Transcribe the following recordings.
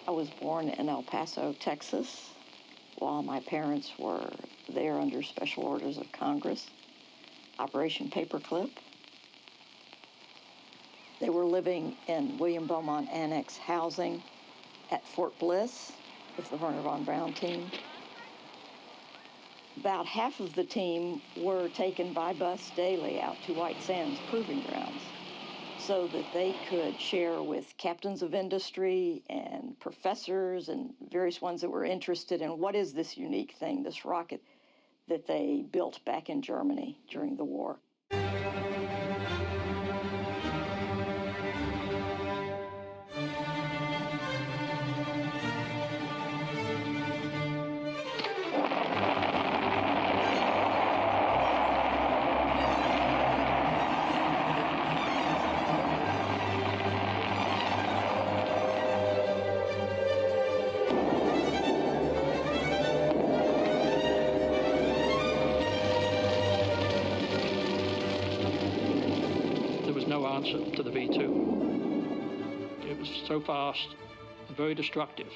I was born in El Paso, Texas, while my parents were there under special orders of Congress. Operation Paperclip. They were living in William Beaumont Annex housing at Fort Bliss with the Werner von Braun team. About half of the team were taken by bus daily out to White Sands Proving Grounds so that they could share with captains of industry and professors and various ones that were interested in what is this unique thing, this rocket that they built back in Germany during the war. Answer to the V2. It was so fast and very destructive.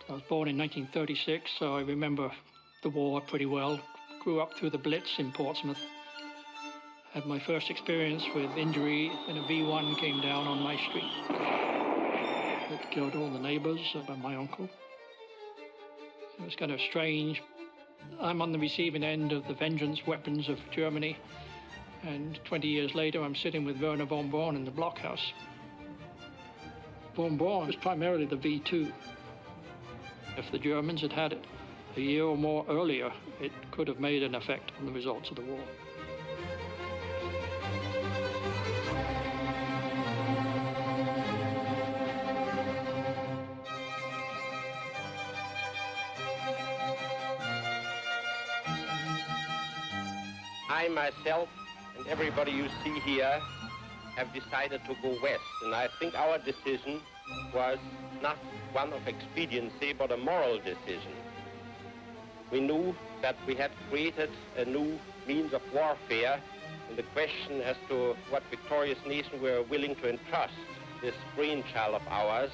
I was born in 1936, so I remember the war pretty well. Grew up through the Blitz in Portsmouth. Had my first experience with injury when a V1 came down on my street. It killed all the neighbors and my uncle. It was kind of strange. I'm on the receiving end of the vengeance weapons of Germany. And 20 years later, I'm sitting with Werner von Braun in the blockhouse. Von Braun was primarily the V2. If the Germans had had it a year or more earlier, it could have made an effect on the results of the war. I myself and everybody you see here have decided to go west, and I think our decision was not one of expediency, but a moral decision. We knew that we had created a new means of warfare, and the question as to what victorious nation we were willing to entrust this brainchild of ours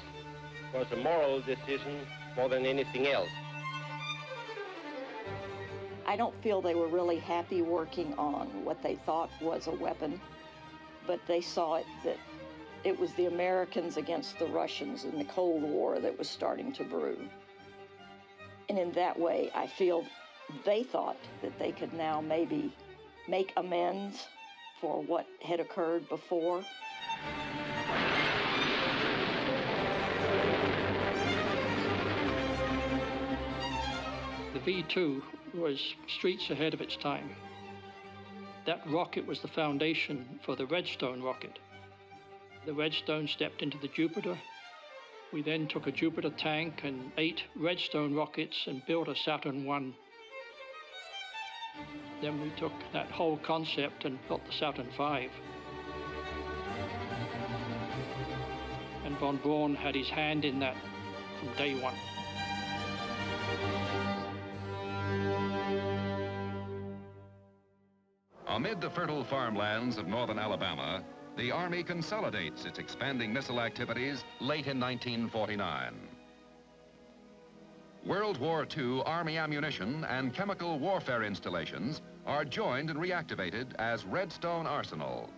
was a moral decision more than anything else. I don't feel they were really happy working on what they thought was a weapon, but they saw it that it was the Americans against the Russians in the Cold War that was starting to brew. And in that way, I feel they thought that they could now maybe make amends for what had occurred before. The V2 was streets ahead of its time. That rocket was the foundation for the Redstone rocket. The Redstone stepped into the Jupiter. We then took a Jupiter tank and 8 Redstone rockets and built a Saturn I. Then we took that whole concept and built the Saturn V. And von Braun had his hand in that from day one. Amid the fertile farmlands of northern Alabama, the Army consolidates its expanding missile activities late in 1949. World War II Army ammunition and chemical warfare installations are joined and reactivated as Redstone Arsenal.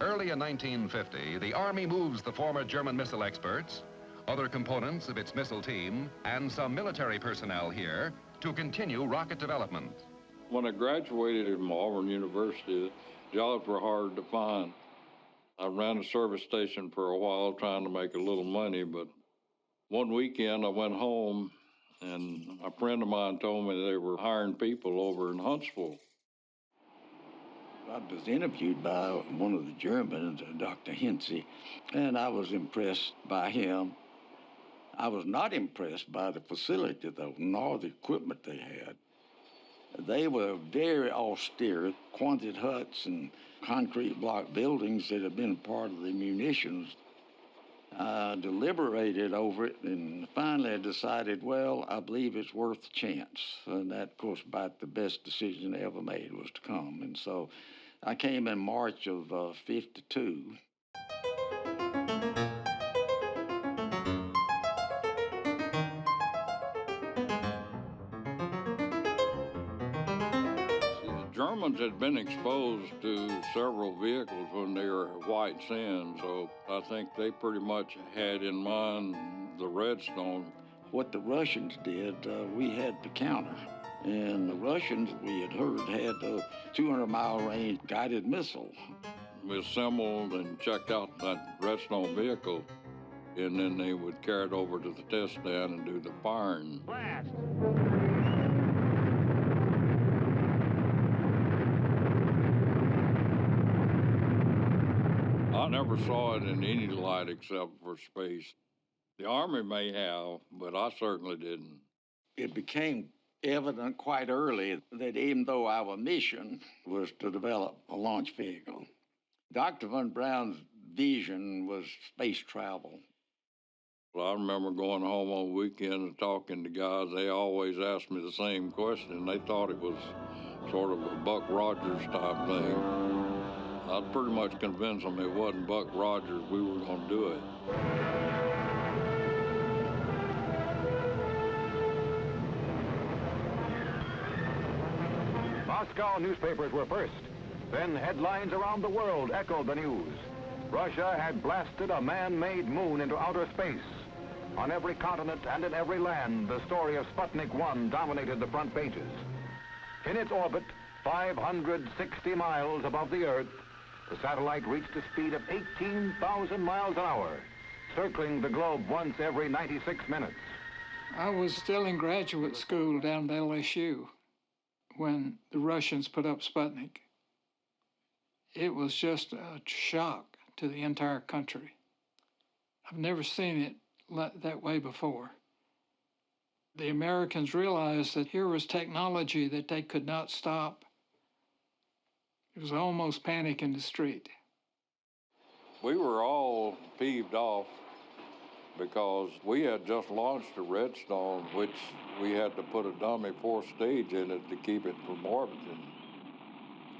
Early in 1950, the Army moves the former German missile experts, other components of its missile team, and some military personnel here to continue rocket development. When I graduated from Auburn University, jobs were hard to find. I ran a service station for a while trying to make a little money, but one weekend I went home and a friend of mine told me they were hiring people over in Huntsville. I was interviewed by one of the Germans, Dr. Hinze, and I was impressed by him. I was not impressed by the facility, though, nor the equipment they had. They were very austere, quonset huts and concrete block buildings that had been part of the munitions. I deliberated over it and finally I decided, well, I believe it's worth a chance. And that, of course, about the best decision I ever made was to come. And so I came in March of '52. Germans had been exposed to several vehicles when they were white sands, so I think they pretty much had in mind the Redstone. What the Russians did, we had to counter. And the Russians, we had heard, had a 200-mile range guided missile. We assembled and checked out that Redstone vehicle, and then they would carry it over to the test stand and do the firing. Blast! I never saw it in any light except for space. The Army may have, but I certainly didn't. It became evident quite early that even though our mission was to develop a launch vehicle, Dr. von Braun's vision was space travel. Well, I remember going home on weekend and talking to guys. They always asked me the same question. They thought it was sort of a Buck Rogers type thing. I was pretty much convinced them it wasn't Buck Rogers. We were going to do it. Moscow newspapers were first. Then headlines around the world echoed the news. Russia had blasted a man-made moon into outer space. On every continent and in every land, the story of Sputnik 1 dominated the front pages. In its orbit, 560 miles above the Earth, the satellite reached a speed of 18,000 miles an hour, circling the globe once every 96 minutes. I was still in graduate school down at LSU when the Russians put up Sputnik. It was just a shock to the entire country. I've never seen it that way before. The Americans realized that here was technology that they could not stop. It was almost panic in the street. We were all peeved off because we had just launched a Redstone, which we had to put a dummy fourth stage in it to keep it from orbiting.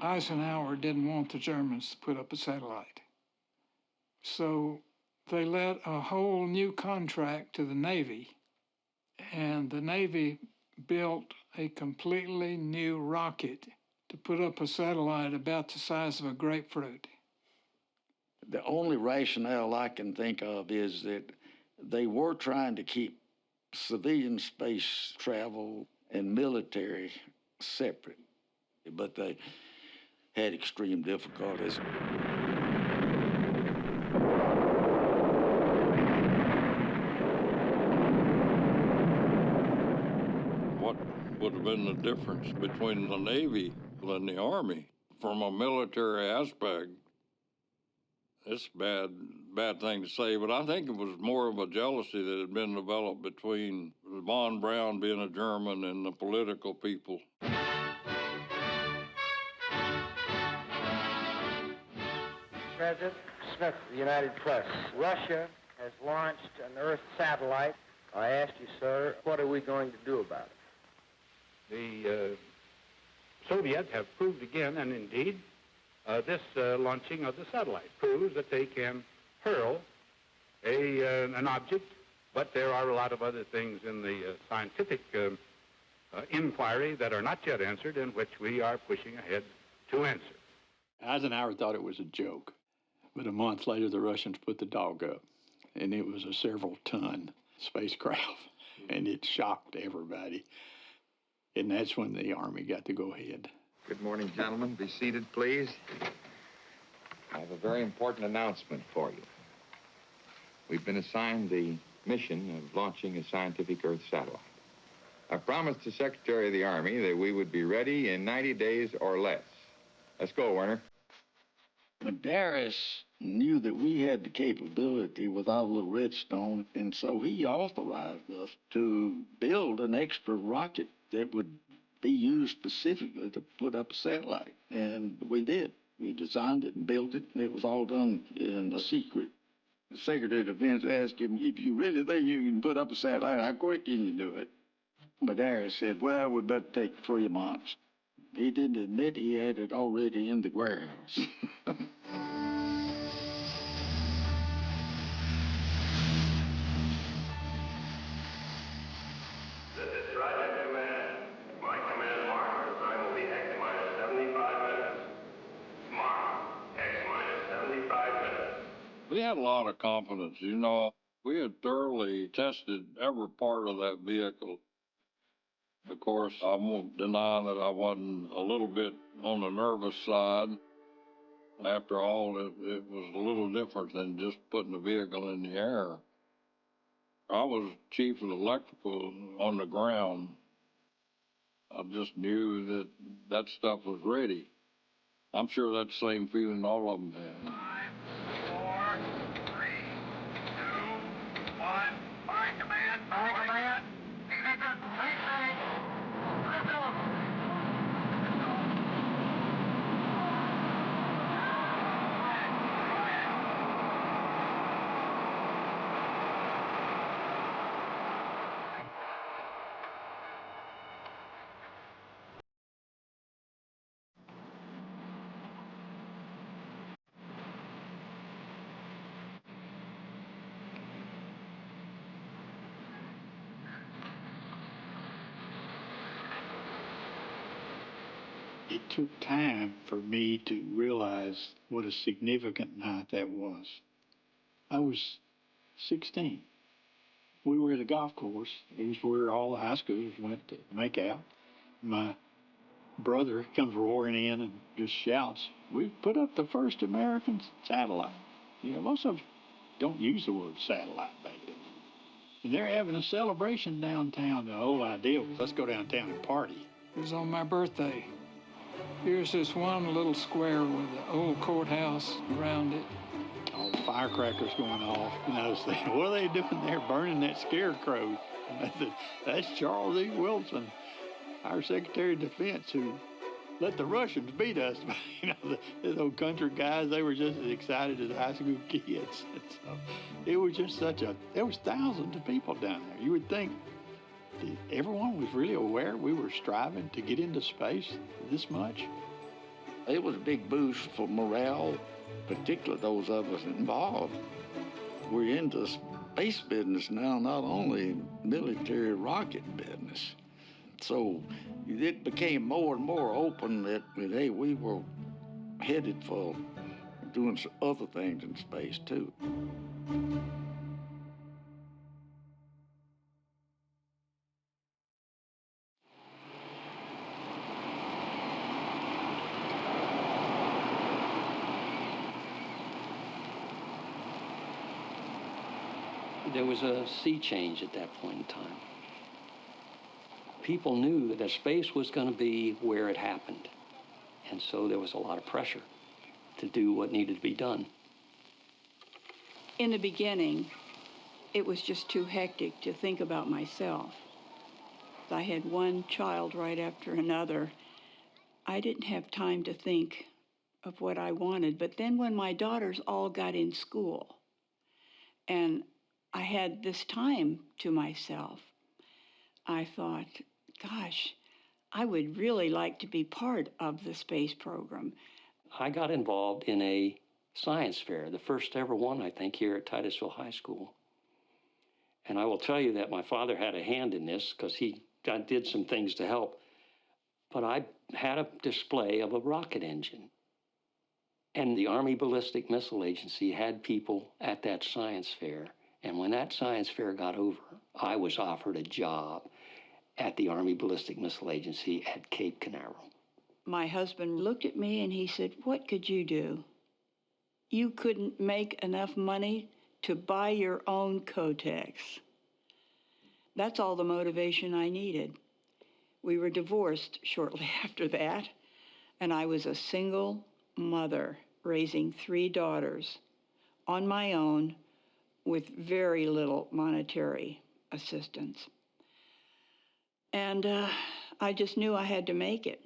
Eisenhower didn't want the Germans to put up a satellite. So they let a whole new contract to the Navy, and the Navy built a completely new rocket to put up a satellite about the size of a grapefruit. The only rationale I can think of is that they were trying to keep civilian space travel and military separate, but they had extreme difficulties. What would have been the difference between the Navy and the Army? From a military aspect, it's a bad thing to say, but I think it was more of a jealousy that had been developed between von Braun being a German and the political people. President Smith of the United Press, Russia has launched an Earth satellite. I asked you, sir, what are we going to do about it? The Soviets have proved again, and indeed, this launching of the satellite proves that they can hurl an object, but there are a lot of other things in the scientific inquiry that are not yet answered and which we are pushing ahead to answer. Eisenhower thought it was a joke, but a month later the Russians put the dog up, and it was a several-ton spacecraft, and it shocked everybody. And that's when the Army got to go ahead. Good morning, gentlemen. Be seated, please. I have a very important announcement for you. We've been assigned the mission of launching a scientific Earth satellite. I promised the Secretary of the Army that we would be ready in 90 days or less. Let's go, Werner. But Darius knew that we had the capability with our little Redstone, and so he authorized us to build an extra rocket that would be used specifically to put up a satellite. And we did. We designed it and built it, and it was all done in a secret. The Secretary of Defense asked him, if you really think you can put up a satellite, how quick can you do it? But Darius said, well, we better take 3 months. He didn't admit he had it already in the warehouse. This is Roger, Command. My command mark for time will be X minus 75 had a lot of confidence. You know, we had thoroughly tested every part of that vehicle. Of course, I won't deny that I wasn't a little bit on the nervous side. After all, it was a little different than just putting the vehicle in the air. I was chief of electrical on the ground. I just knew that that stuff was ready. I'm sure that's the same feeling all of them had. 5, 4, 3, 2, 1. Fire command! Fire command! Ignition! Maintain! Lift off! Lift off! It took time for me to realize what a significant night that was. I was 16. We were at a golf course. It was where all the high schoolers went to make out. My brother comes roaring in and just shouts, "We've put up the first American satellite." You know, most of them don't use the word satellite back then. And they're having a celebration downtown. The whole idea was, let's go downtown and party. It was on my birthday. Here's this one little square with the old courthouse around it. All the firecrackers going off. And I was thinking, what are they doing there burning that scarecrow? I said, that's Charles E. Wilson, our Secretary of Defense, who let the Russians beat us. You know, those old country guys, they were just as excited as high school kids. And so it was just there was thousands of people down there. You would think that everyone was really aware we were striving to get into space this much. It was a big boost for morale, particularly those of us involved. We're into space business now, not only military rocket business. So it became more and more open that, hey, we were headed for doing some other things in space, too. There was a sea change at that point in time. People knew that space was going to be where it happened. And so there was a lot of pressure to do what needed to be done. In the beginning, it was just too hectic to think about myself. I had one child right after another. I didn't have time to think of what I wanted. But then when my daughters all got in school, and I had this time to myself, I thought, gosh, I would really like to be part of the space program. I got involved in a science fair, the first ever one, I think, here at Titusville High School. And I will tell you that my father had a hand in this because he did some things to help. But I had a display of a rocket engine. And the Army Ballistic Missile Agency had people at that science fair. And when that science fair got over, I was offered a job at the Army Ballistic Missile Agency at Cape Canaveral. My husband looked at me and he said, what could you do? You couldn't make enough money to buy your own Kotex. That's all the motivation I needed. We were divorced shortly after that, and I was a single mother raising 3 daughters on my own with very little monetary assistance. And I just knew I had to make it.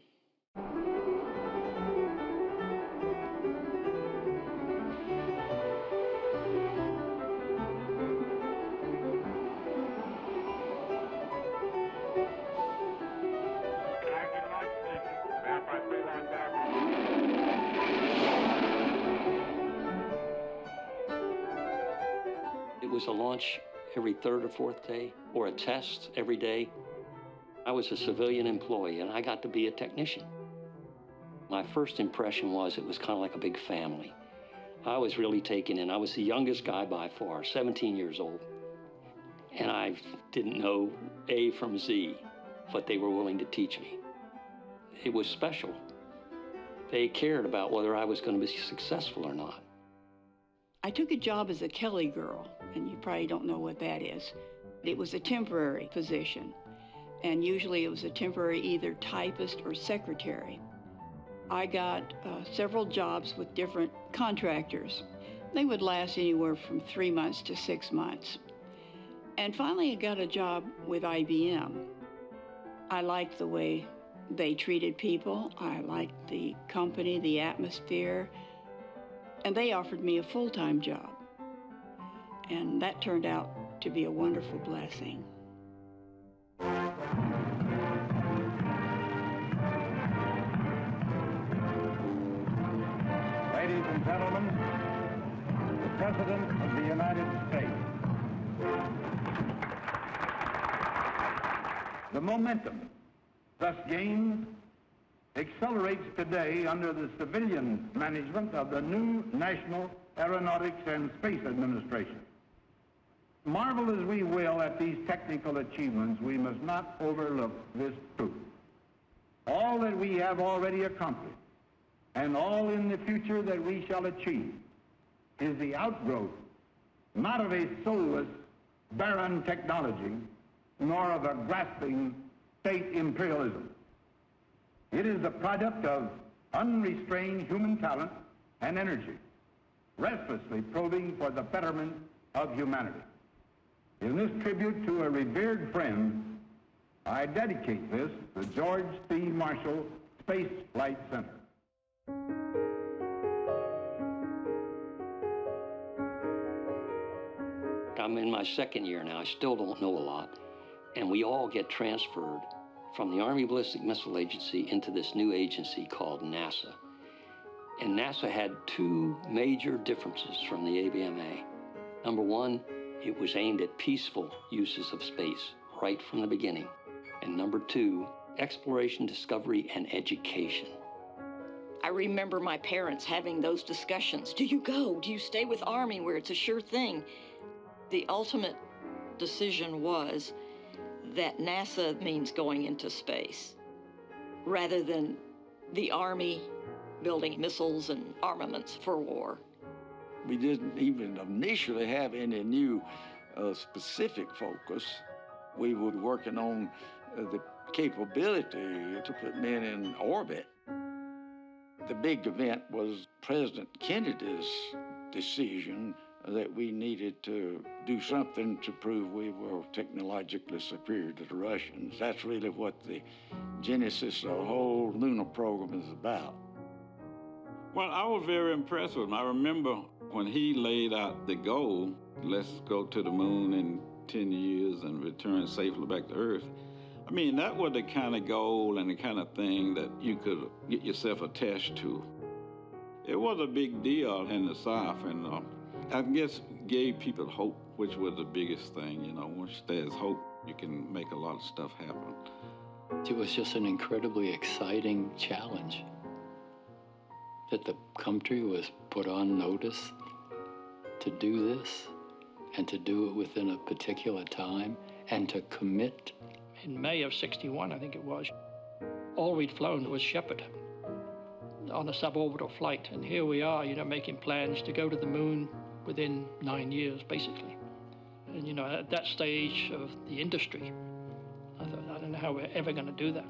It was a launch every 3rd or 4th day, or a test every day. I was a civilian employee, and I got to be a technician. My first impression was it was kind of like a big family. I was really taken in. I was the youngest guy by far, 17 years old. And I didn't know A from Z, but they were willing to teach me. It was special. They cared about whether I was going to be successful or not. I took a job as a Kelly girl, and you probably don't know what that is. It was a temporary position, and usually it was a temporary either typist or secretary. I got several jobs with different contractors. They would last anywhere from 3 months to 6 months. And finally, I got a job with IBM. I liked the way they treated people. I liked the company, the atmosphere, and they offered me a full-time job. And that turned out to be a wonderful blessing. Ladies and gentlemen, the President of the United States. The momentum thus gained accelerates today under the civilian management of the new National Aeronautics and Space Administration. Marvel as we will at these technical achievements, we must not overlook this truth. All that we have already accomplished and all in the future that we shall achieve is the outgrowth not of a soulless, barren technology, nor of a grasping state imperialism. It is the product of unrestrained human talent and energy, restlessly probing for the betterment of humanity. In this tribute to a revered friend, I dedicate this to George C. Marshall Space Flight Center. I'm in my second year now. I still don't know a lot. And we all get transferred from the Army Ballistic Missile Agency into this new agency called NASA. And NASA had two major differences from the ABMA. Number one, it was aimed at peaceful uses of space right from the beginning. And number two, exploration, discovery, and education. I remember my parents having those discussions. Do you go? Do you stay with Army where it's a sure thing? The ultimate decision was that NASA means going into space rather than the Army building missiles and armaments for war. We didn't even initially have any new specific focus. We were working on the capability to put men in orbit. The big event was President Kennedy's decision that we needed to do something to prove we were technologically superior to the Russians. That's really what the genesis of the whole lunar program is about. Well, I was very impressed with him. I remember when he laid out the goal, let's go to the moon in 10 years and return safely back to Earth. I mean, that was the kind of goal and the kind of thing that you could get yourself attached to. It was a big deal in the South, and I guess gave people hope, which was the biggest thing. You know, once there's hope, you can make a lot of stuff happen. It was just an incredibly exciting challenge that the country was put on notice to do this and to do it within a particular time and to commit. In May of '61, I think it was, all we'd flown was Shepard on a suborbital flight. And here we are, you know, making plans to go to the moon within 9 years, basically. And, you know, at that stage of the industry, I thought, I don't know how we're ever going to do that.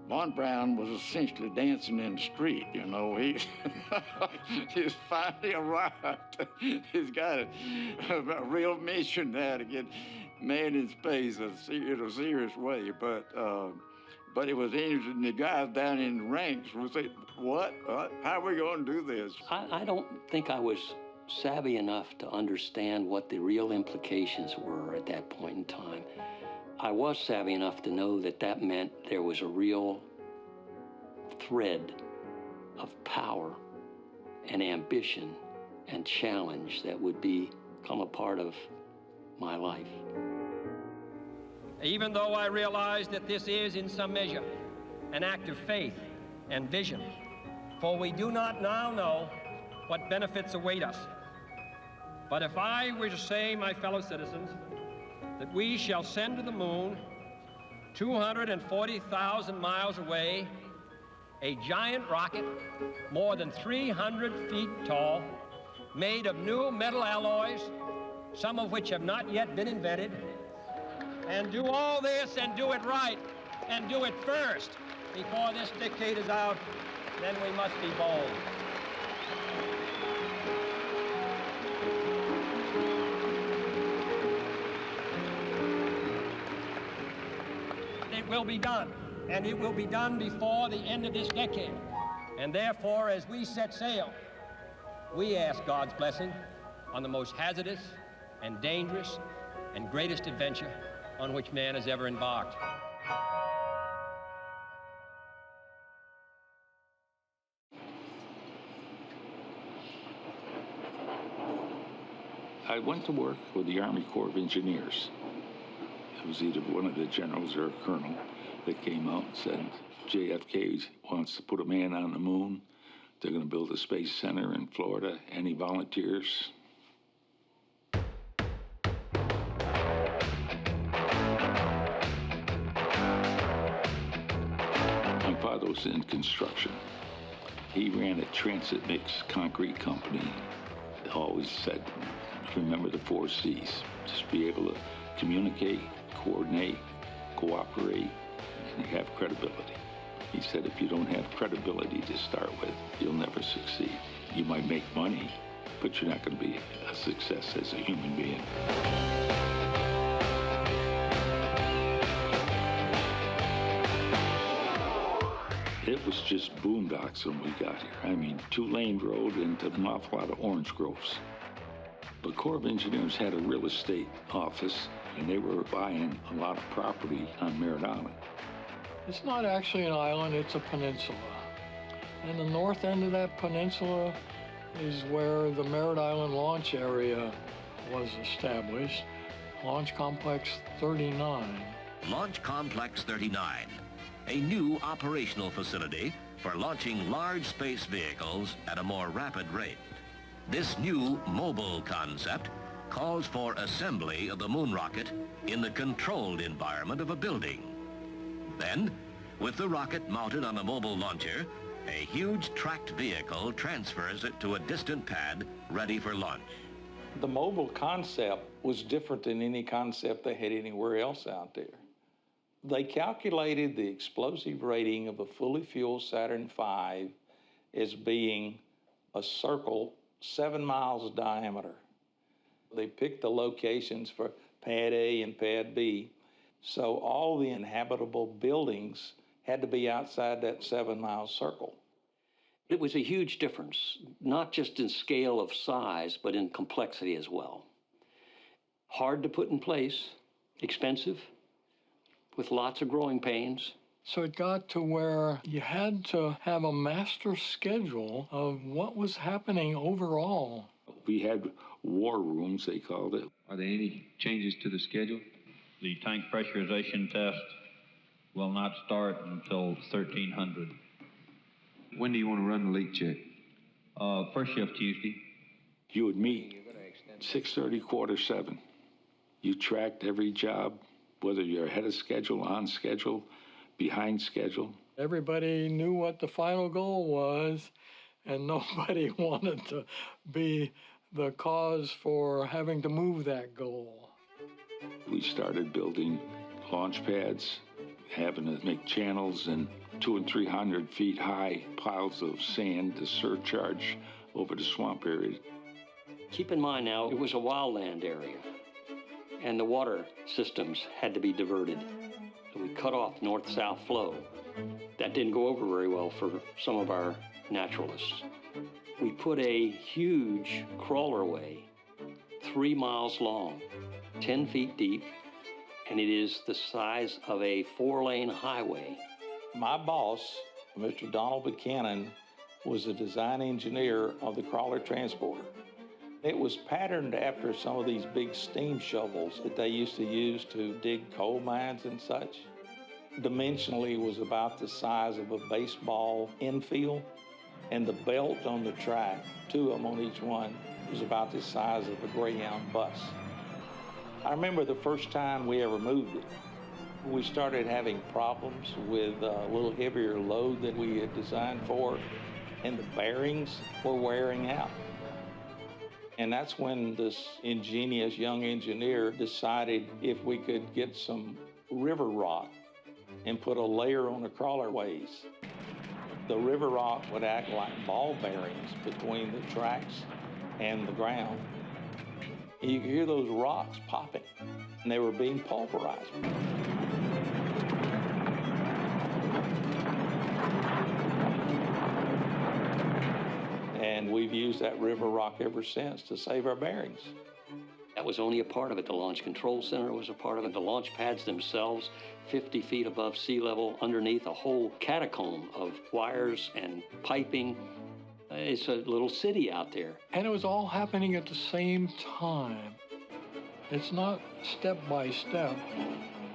Von Braun was essentially dancing in the street, you know. He's finally arrived. He's got a real mission now to get man in space in a serious way. But it was interesting. The guys down in the ranks would say, what? How are we going to do this? I don't think I was savvy enough to understand what the real implications were at that point in time. I was savvy enough to know that that meant there was a real thread of power and ambition and challenge that would become a part of my life. Even though I realize that this is, in some measure, an act of faith and vision, for we do not now know what benefits await us. But if I were to say, my fellow citizens, that we shall send to the moon, 240,000 miles away, a giant rocket more than 300 feet tall, made of new metal alloys, some of which have not yet been invented, and do all this and do it right, and do it first before this decade is out, then we must be bold. It will be done, and it will be done before the end of this decade. And therefore, as we set sail, we ask God's blessing on the most hazardous and dangerous and greatest adventure on which man has ever embarked. I went to work with the Army Corps of Engineers. It was either one of the generals or a colonel that came out and said, JFK wants to put a man on the moon. They're going to build a space center in Florida. Any volunteers? My father was in construction. He ran a transit mix concrete company. He always said, remember the 4 C's. Just be able to communicate, coordinate, cooperate, and have credibility. He said if you don't have credibility to start with, you'll never succeed. You might make money, but you're not going to be a success as a human being. It was just boondocks when we got here. I mean, 2-lane road into an awful lot of orange groves. The Corps of Engineers had a real estate office, and they were buying a lot of property on Merritt Island. It's not actually an island, it's a peninsula. And the north end of that peninsula is where the Merritt Island launch area was established, Launch Complex 39. Launch Complex 39, a new operational facility for launching large space vehicles at a more rapid rate. This new mobile concept calls for assembly of the moon rocket in the controlled environment of a building. Then, with the rocket mounted on a mobile launcher, a huge tracked vehicle transfers it to a distant pad ready for launch. The mobile concept was different than any concept they had anywhere else out there. They calculated the explosive rating of a fully fueled Saturn V as being a circle 7 miles diameter. They picked the locations for Pad A and Pad B, so all the inhabitable buildings had to be outside that 7-mile circle. It was a huge difference, not just in scale of size, but in complexity as well. Hard to put in place, expensive, with lots of growing pains. So it got to where you had to have a master schedule of what was happening overall. We had war rooms, they called it. Are there any changes to the schedule? The tank pressurization test will not start until 1300. When do you want to run the leak check? First shift Tuesday. You would meet 6:30, 6:45. You tracked every job, whether you're ahead of schedule, on schedule, behind schedule. Everybody knew what the final goal was, and nobody wanted to be the cause for having to move that goal. We started building launch pads, having to make channels and 200 and 300 feet high piles of sand to surcharge over the swamp area. Keep in mind now, it was a wildland area, and the water systems had to be diverted. So we cut off north-south flow. That didn't go over very well for some of our naturalists. We put a huge crawlerway, 3 miles long, 10 feet deep, and it is the size of a 4-lane highway. My boss, Mr. Donald Buchanan, was a design engineer of the crawler transporter. It was patterned after some of these big steam shovels that they used to use to dig coal mines and such. Dimensionally, it was about the size of a baseball infield. And the belt on the track, 2 of them on each one, was about the size of a Greyhound bus. I remember the first time we ever moved it. We started having problems with a little heavier load than we had designed for, and the bearings were wearing out. And that's when this ingenious young engineer decided if we could get some river rock and put a layer on the crawlerways. The river rock would act like ball bearings between the tracks and the ground. And you could hear those rocks popping, and they were being pulverized. And we've used that river rock ever since to save our bearings. That was only a part of it. The Launch Control Center was a part of it. The launch pads themselves, 50 feet above sea level, underneath a whole catacomb of wires and piping. It's a little city out there. And it was all happening at the same time. It's not step by step.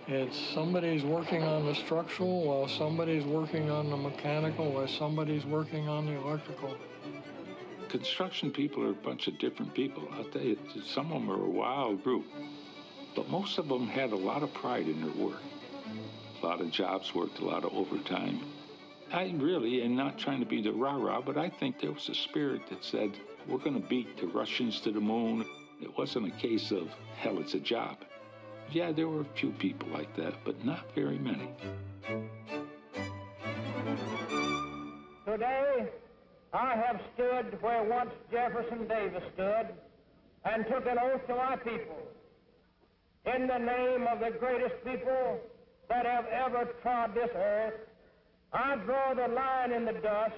It's somebody's working on the structural while somebody's working on the mechanical while somebody's working on the electrical. Construction people are a bunch of different people. I'll tell you, some of them are a wild group, but most of them had a lot of pride in their work. A lot of jobs worked, a lot of overtime. I really am not trying to be the rah-rah, but I think there was a spirit that said, we're going to beat the Russians to the moon. It wasn't a case of, hell, it's a job. Yeah, there were a few people like that, but not very many. Today, I have stood where once Jefferson Davis stood and took an oath to my people. In the name of the greatest people that have ever trod this earth, I draw the line in the dust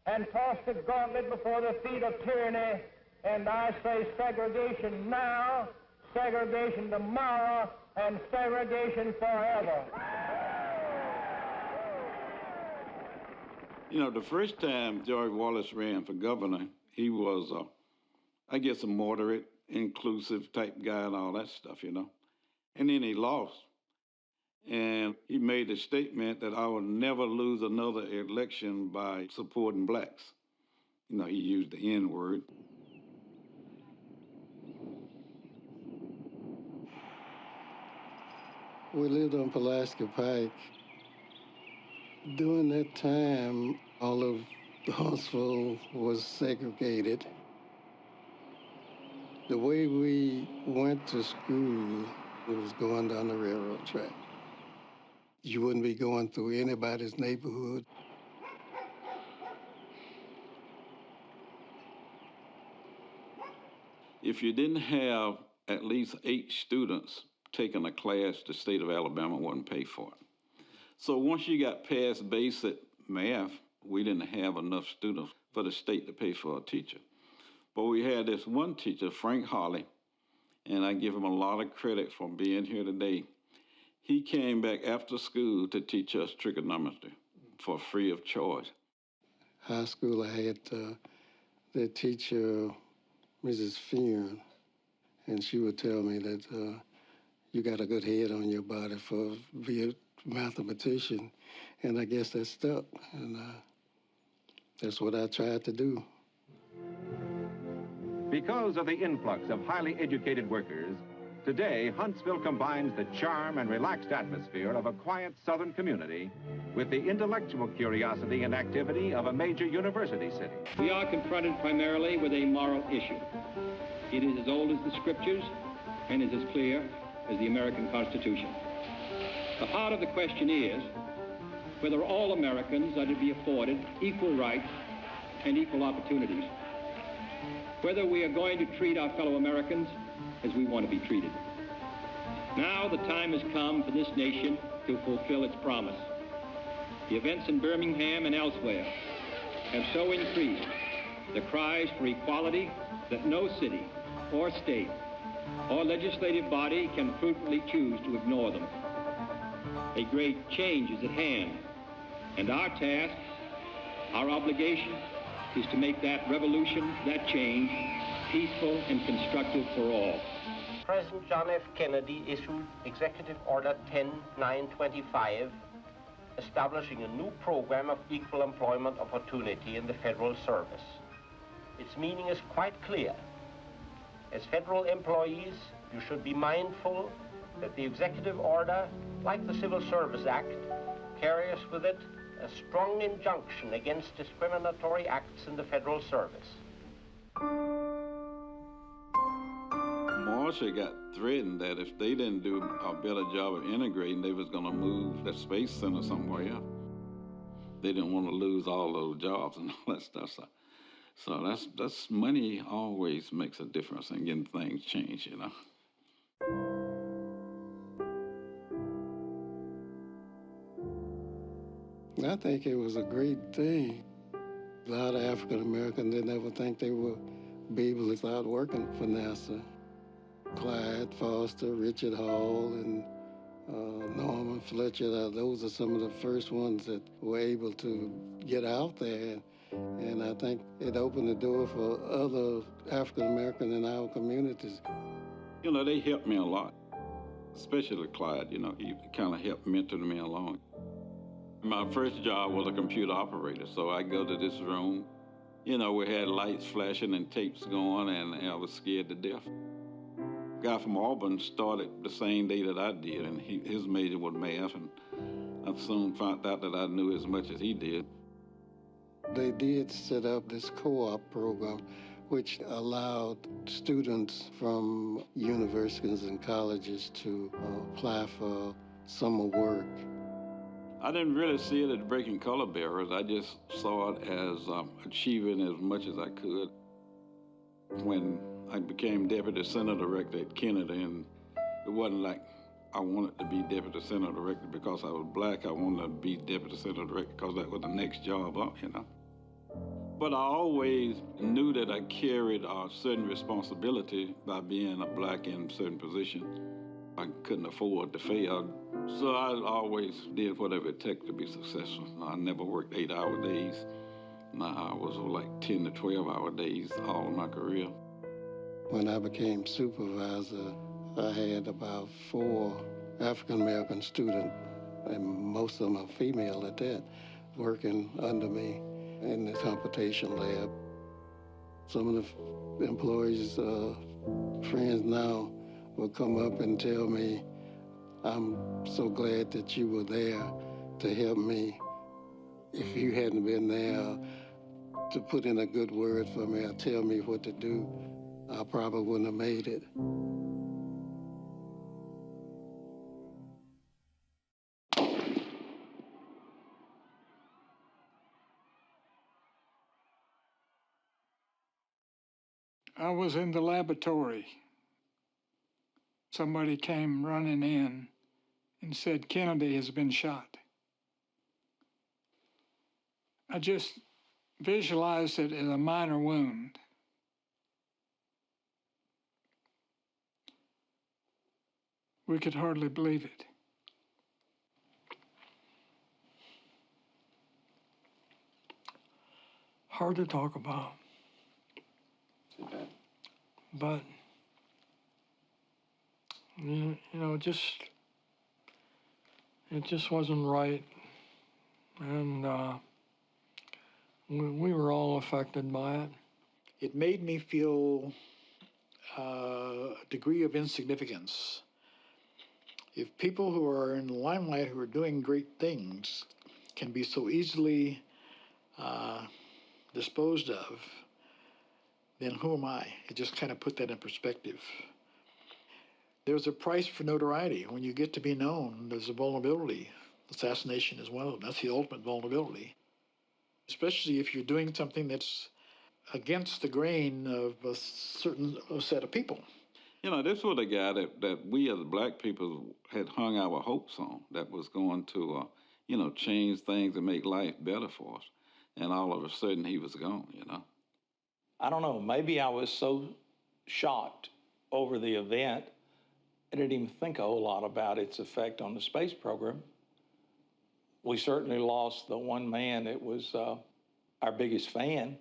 and toss the gauntlet before the feet of tyranny, and I say segregation now, segregation tomorrow, and segregation forever. You know, the first time George Wallace ran for governor, he was, I guess, a moderate, inclusive type guy and all that stuff, you know. And then he lost. And he made a statement that I will never lose another election by supporting blacks. You know, he used the N-word. We lived on Pulaski Pike. During that time, all of Huntsville was segregated. The way we went to school was going down the railroad track. You wouldn't be going through anybody's neighborhood. If you didn't have at least 8 students taking a class, the state of Alabama wouldn't pay for it. So once you got past basic math, we didn't have enough students for the state to pay for a teacher. But we had this one teacher, Frank Holly, and I give him a lot of credit for being here today. He came back after school to teach us trigonometry for free of charge. High school, I had the teacher, Mrs. Fearn, and she would tell me that you got a good head on your body for being a mathematician, and I guess that stuck, and that's what I tried to do. Because of the influx of highly educated workers, today Huntsville combines the charm and relaxed atmosphere of a quiet southern community with the intellectual curiosity and activity of a major university city. We are confronted primarily with a moral issue. It is as old as the scriptures and is as clear as the American Constitution. The heart of the question is whether all Americans are to be afforded equal rights and equal opportunities. Whether we are going to treat our fellow Americans as we want to be treated. Now the time has come for this nation to fulfill its promise. The events in Birmingham and elsewhere have so increased the cries for equality that no city or state or legislative body can prudently choose to ignore them. A great change is at hand, and our task, our obligation, is to make that revolution, that change, peaceful and constructive for all. President John F. Kennedy issued Executive Order 10-925 establishing a new program of equal employment opportunity in the federal service. Its meaning is quite clear. As federal employees, you should be mindful that the executive order, like the Civil Service Act, carries with it a strong injunction against discriminatory acts in the federal service. Marshall got threatened that if they didn't do a better job of integrating, they was going to move the space center somewhere else. They didn't want to lose all those jobs and all that stuff. So that's money always makes a difference in getting things changed, you know. I think it was a great thing. A lot of African Americans didn't ever think they would be able to start working for NASA. Clyde Foster, Richard Hall, and Norman Fletcher, those are some of the first ones that were able to get out there. And I think it opened the door for other African Americans in our communities. You know, they helped me a lot, especially Clyde. You know, he kind of helped mentor me along. My first job was a computer operator, so I go to this room. You know, we had lights flashing and tapes going, and I was scared to death. A guy from Auburn started the same day that I did, and his major was math, and I soon found out that I knew as much as he did. They did set up this co-op program, which allowed students from universities and colleges to apply for summer work. I didn't really see it as breaking color barriers. I just saw it as achieving as much as I could. When I became deputy center director at Kennedy, and it wasn't like I wanted to be deputy center director because I was black. I wanted to be deputy center director because that was the next job up, you know. But I always knew that I carried a certain responsibility by being a black in certain positions. I couldn't afford to fail, so I always did whatever it took to be successful. I never worked 8-hour days. I was like 10 to 12-hour days all of my career. When I became supervisor, I had about 4 African-American students, and most of them are female at that, working under me in the computation lab. Some of the employees, friends now, will come up and tell me, I'm so glad that you were there to help me. If you hadn't been there to put in a good word for me or tell me what to do, I probably wouldn't have made it. I was in the laboratory. Somebody came running in and said, Kennedy has been shot. I just visualized it as a minor wound. We could hardly believe it. Hard to talk about. But, you know, it just wasn't right. And we were all affected by it. It made me feel a degree of insignificance. If people who are in the limelight, who are doing great things, can be so easily disposed of, then who am I? It just kind of put that in perspective. There's a price for notoriety. When you get to be known, there's a vulnerability. Assassination is one of them. That's the ultimate vulnerability. Especially if you're doing something that's against the grain of a certain set of people. You know, this was a guy that we as black people had hung our hopes on, that was going to, you know, change things and make life better for us. And all of a sudden he was gone, you know. I don't know, maybe I was so shocked over the event, I didn't even think a whole lot about its effect on the space program. We certainly lost the one man that was our biggest fan,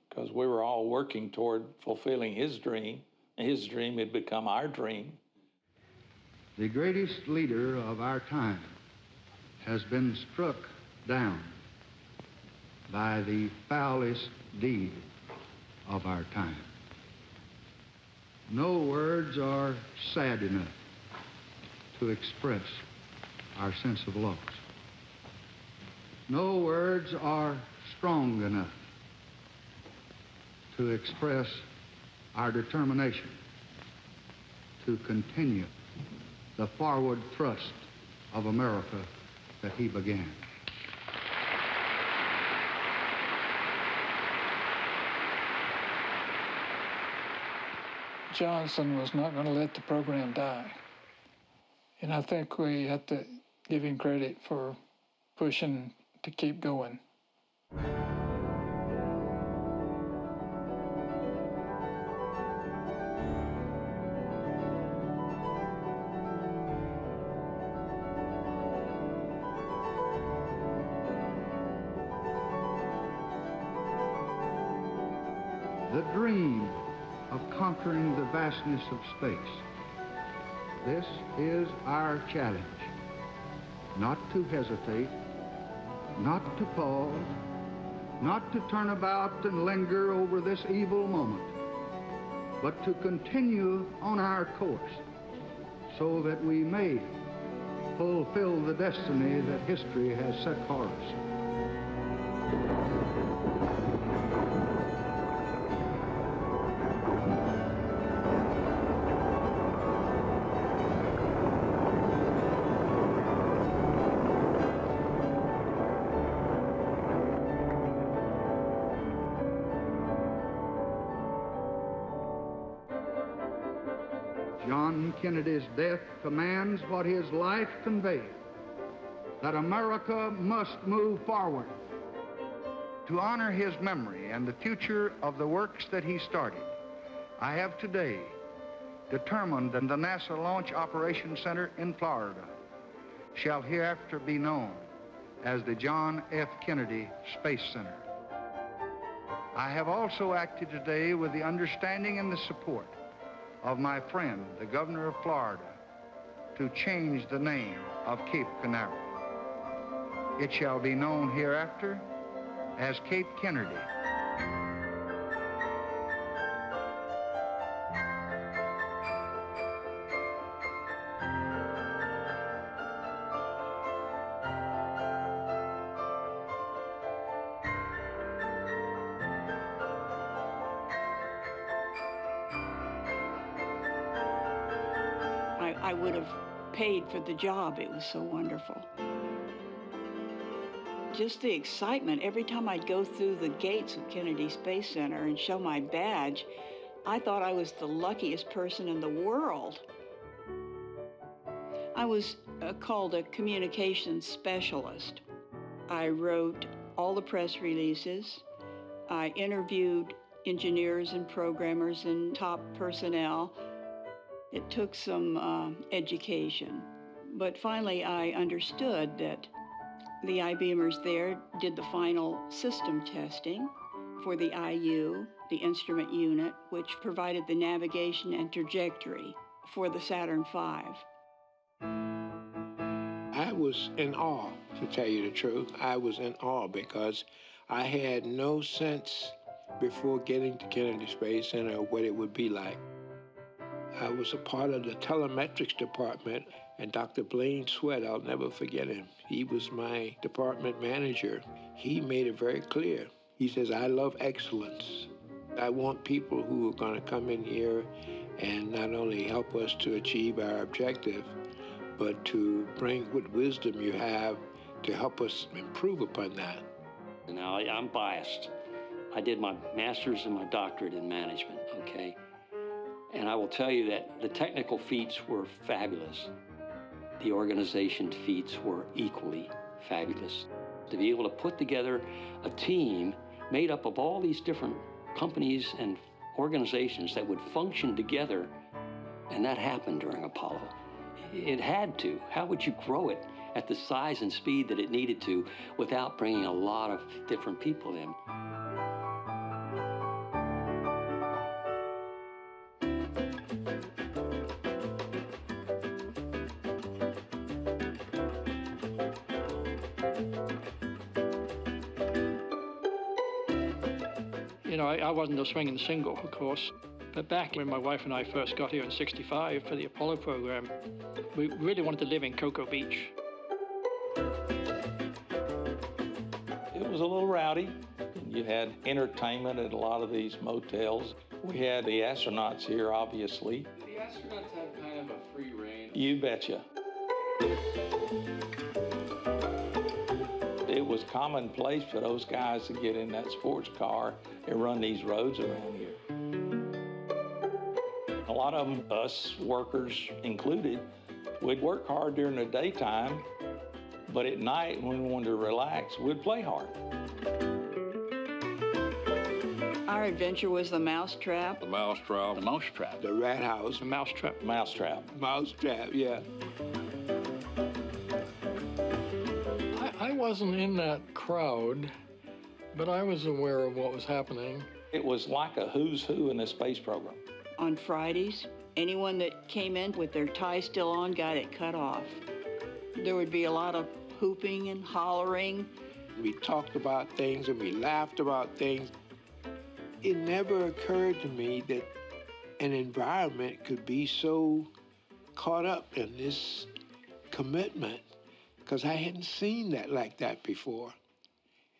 because we were all working toward fulfilling his dream. His dream had become our dream. The greatest leader of our time has been struck down by the foulest deed of our time. No words are sad enough to express our sense of loss. No words are strong enough to express our determination to continue the forward thrust of America that he began. Johnson was not going to let the program die. And I think we have to give him credit for pushing to keep going. The dream of conquering the vastness of space. This is our challenge. Not to hesitate, not to pause, not to turn about and linger over this evil moment, but to continue on our course so that we may fulfill the destiny that history has set for us. John Kennedy's death commands what his life conveyed, that America must move forward. To honor his memory and the future of the works that he started, I have today determined that the NASA Launch Operations Center in Florida shall hereafter be known as the John F. Kennedy Space Center. I have also acted today with the understanding and the support of my friend, the governor of Florida, to change the name of Cape Canaveral. It shall be known hereafter as Cape Kennedy. I would have paid for the job. It was so wonderful. Just the excitement. Every time I'd go through the gates of Kennedy Space Center and show my badge, I thought I was the luckiest person in the world. I was called a communications specialist. I wrote all the press releases. I interviewed engineers and programmers and top personnel. It took some education, but finally I understood that the I-beamers there did the final system testing for the IU, the instrument unit, which provided the navigation and trajectory for the Saturn V. I was in awe, to tell you the truth. I was in awe because I had no sense before getting to Kennedy Space Center what it would be like. I was a part of the telemetrics department, and Dr. Blaine Sweat, I'll never forget him. He was my department manager. He made it very clear. He says, I love excellence. I want people who are going to come in here and not only help us to achieve our objective, but to bring what wisdom you have to help us improve upon that. Now, I'm biased. I did my master's and my doctorate in management, okay? And I will tell you that the technical feats were fabulous. The organization feats were equally fabulous. To be able to put together a team made up of all these different companies and organizations that would function together, and that happened during Apollo. It had to. How would you grow it at the size and speed that it needed to without bringing a lot of different people in? know, I wasn't a swinging single, of course. But back when my wife and I first got here in '65 for the Apollo program, we really wanted to live in Cocoa Beach. It was a little rowdy. You had entertainment at a lot of these motels. We had the astronauts here, obviously. The astronauts have kind of a free reign. You betcha. It was commonplace for those guys to get in that sports car and run these roads around here. A lot of them, us workers included, we'd work hard during the daytime, but at night when we wanted to relax, we'd play hard. Our adventure was the mousetrap. The mousetrap. The mousetrap. The rat house. The mousetrap. Mousetrap. Mousetrap, yeah. I wasn't in that crowd, but I was aware of what was happening. It was like a who's who in the space program. On Fridays, anyone that came in with their tie still on got it cut off. There would be a lot of hooping and hollering. We talked about things and we laughed about things. It never occurred to me that an environment could be so caught up in this commitment, because I hadn't seen that like that before.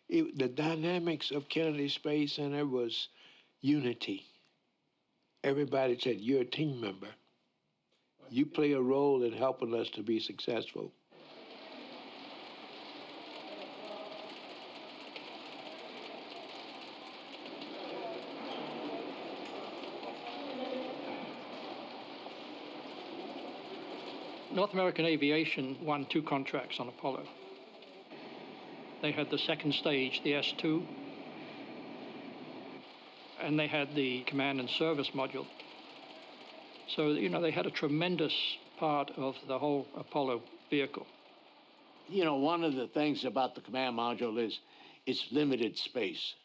The dynamics of Kennedy Space Center was unity. Everybody said, you're a team member. You play a role in helping us to be successful. North American Aviation won 2 contracts on Apollo. They had the second stage, the S2, and they had the command and service module. So, you know, they had a tremendous part of the whole Apollo vehicle. You know, one of the things about the command module is it's limited space.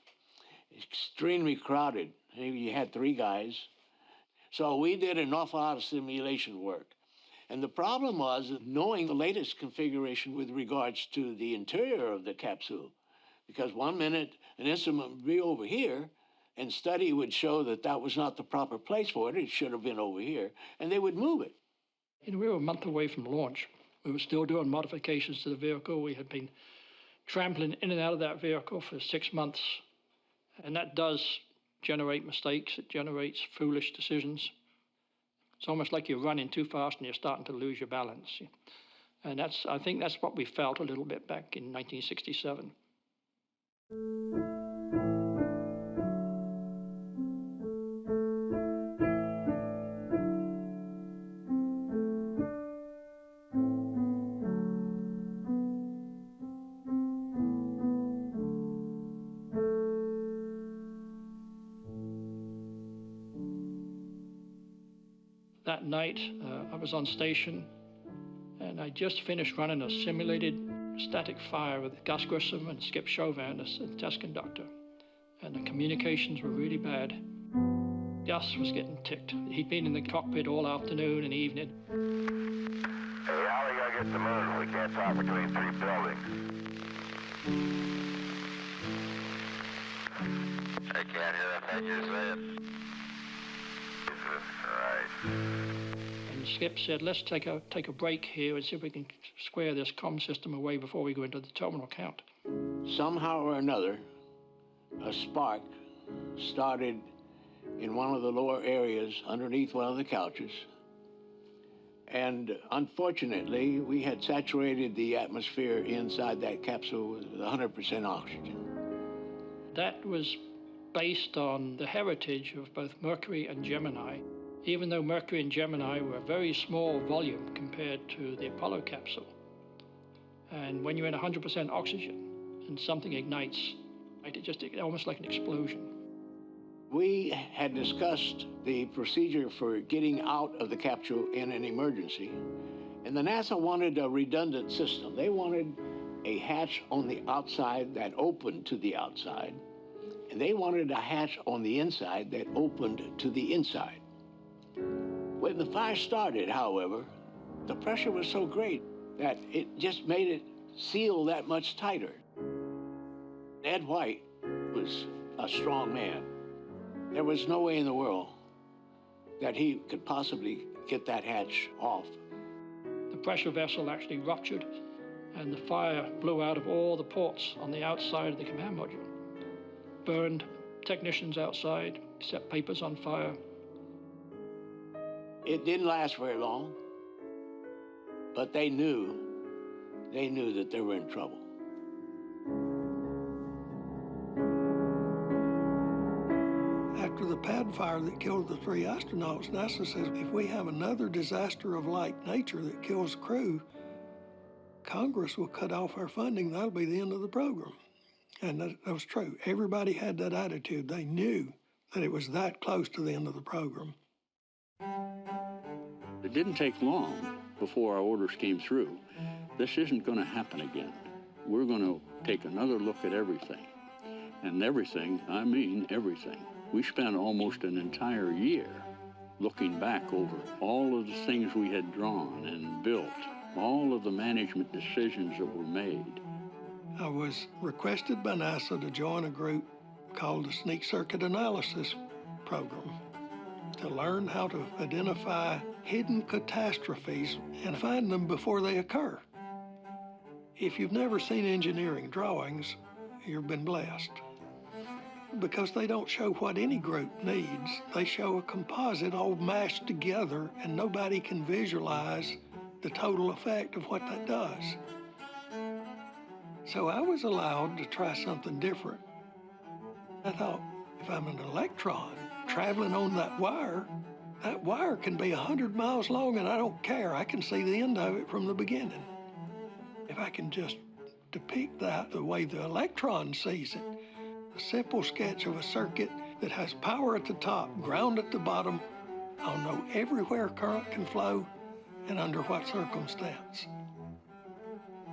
It's extremely crowded. You had 3 guys. So we did an awful lot of simulation work. And the problem was knowing the latest configuration with regards to the interior of the capsule, because one minute an instrument would be over here, and study would show that that was not the proper place for it. It should have been over here, and they would move it. You know, we were a month away from launch. We were still doing modifications to the vehicle. We had been trampling in and out of that vehicle for 6 months, and that does generate mistakes. It generates foolish decisions. It's almost like you're running too fast and you're starting to lose your balance. And I think that's what we felt a little bit back in 1967. That night, I was on station, and I just finished running a simulated static fire with Gus Grissom and Skip Chauvin as the test conductor. And the communications were really bad. Gus was getting ticked. He'd been in the cockpit all afternoon and evening. Hey, how we gonna get to the moon? We can't talk between 3 buildings. I can't hear that thing you're saying. Right. And Skip said, let's take a break here and see if we can square this comm system away before we go into the terminal count. Somehow or another, a spark started in one of the lower areas underneath one of the couches. And unfortunately, we had saturated the atmosphere inside that capsule with 100% oxygen. That was based on the heritage of both Mercury and Gemini, even though Mercury and Gemini were a very small volume compared to the Apollo capsule. And when you're in 100% oxygen and something ignites, it's almost like an explosion. We had discussed the procedure for getting out of the capsule in an emergency, and the NASA wanted a redundant system. They wanted a hatch on the outside that opened to the outside, and they wanted a hatch on the inside that opened to the inside. When the fire started, however, the pressure was so great that it just made it seal that much tighter. Ed White was a strong man. There was no way in the world that he could possibly get that hatch off. The pressure vessel actually ruptured, and the fire blew out of all the ports on the outside of the command module. Burned technicians outside, set papers on fire. It didn't last very long, but they knew that they were in trouble. After the pad fire that killed the 3 astronauts, NASA says if we have another disaster of like nature that kills crew, Congress will cut off our funding. That'll be the end of the program. And that was true. Everybody had that attitude. They knew that it was that close to the end of the program. It didn't take long before our orders came through. This isn't going to happen again. We're going to take another look at everything. And everything, I mean everything. We spent almost an entire year looking back over all of the things we had drawn and built, all of the management decisions that were made. I was requested by NASA to join a group called the Sneak Circuit Analysis Program to learn how to identify hidden catastrophes and find them before they occur. If you've never seen engineering drawings, you've been blessed, because they don't show what any group needs. They show a composite all mashed together, and nobody can visualize the total effect of what that does. So I was allowed to try something different. I thought, if I'm an electron traveling on that wire can be 100 miles long, and I don't care. I can see the end of it from the beginning. If I can just depict that the way the electron sees it, a simple sketch of a circuit that has power at the top, ground at the bottom, I'll know everywhere current can flow and under what circumstance.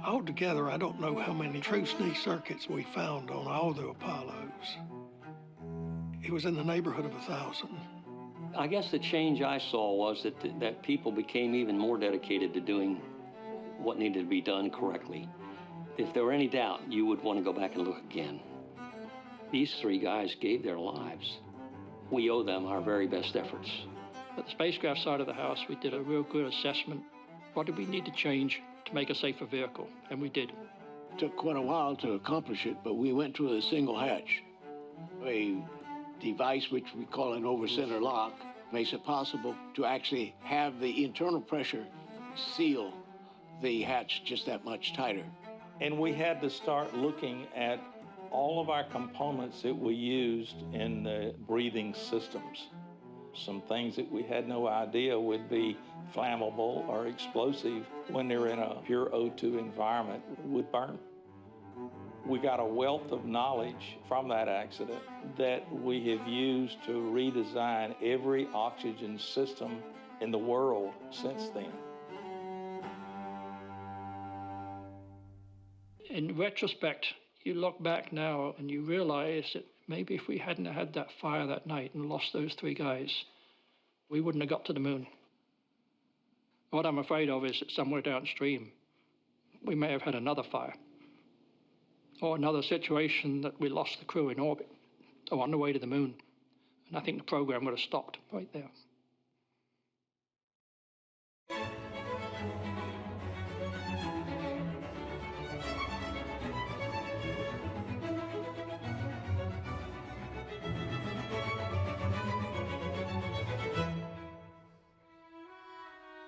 Altogether, I don't know how many true sneak circuits we found on all the Apollos. It was in the neighborhood of 1,000. I guess the change I saw was that people became even more dedicated to doing what needed to be done correctly. If there were any doubt, you would want to go back and look again. These 3 guys gave their lives. We owe them our very best efforts. At the spacecraft side of the house, we did a real good assessment. What did we need to change to make a safer vehicle? And we did. It took quite a while to accomplish it, but we went to a single hatch. A device which we call an over-center lock makes it possible to actually have the internal pressure seal the hatch just that much tighter. And we had to start looking at all of our components that we used in the breathing systems. Some things that we had no idea would be flammable or explosive when they're in a pure O2 environment would burn. We got a wealth of knowledge from that accident that we have used to redesign every oxygen system in the world since then. In retrospect, you look back now and you realize that maybe if we hadn't had that fire that night and lost those 3 guys, we wouldn't have got to the moon. What I'm afraid of is that somewhere downstream, we may have had another fire, or another situation that we lost the crew in orbit or on the way to the moon. And I think the program would have stopped right there.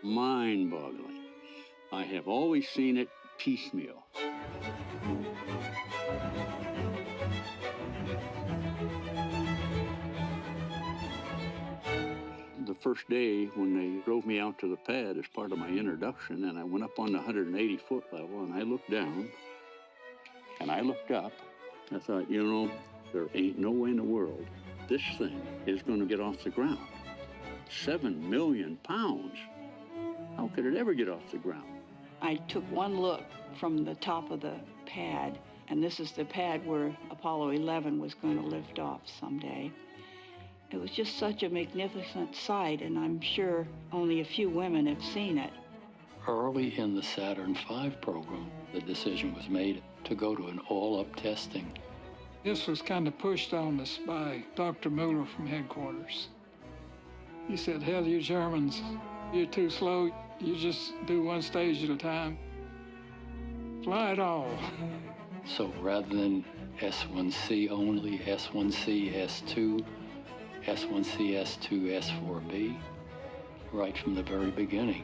Mind-boggling. I have always seen it piecemeal. The first day when they drove me out to the pad as part of my introduction, and I went up on the 180-foot level, and I looked down, and I looked up, I thought, you know, there ain't no way in the world this thing is going to get off the ground. 7 million pounds. How could it ever get off the ground? I took one look from the top of the pad, and this is the pad where Apollo 11 was going to lift off someday. It was just such a magnificent sight, and I'm sure only a few women have seen it. Early in the Saturn V program, the decision was made to go to an all-up testing. This was kind of pushed on us by Dr. Mueller from headquarters. He said, hell, you Germans, you're too slow. You just do one stage at a time. Fly it all. So rather than S1C only, S1C, S2, S1C, S2, S4B, right from the very beginning,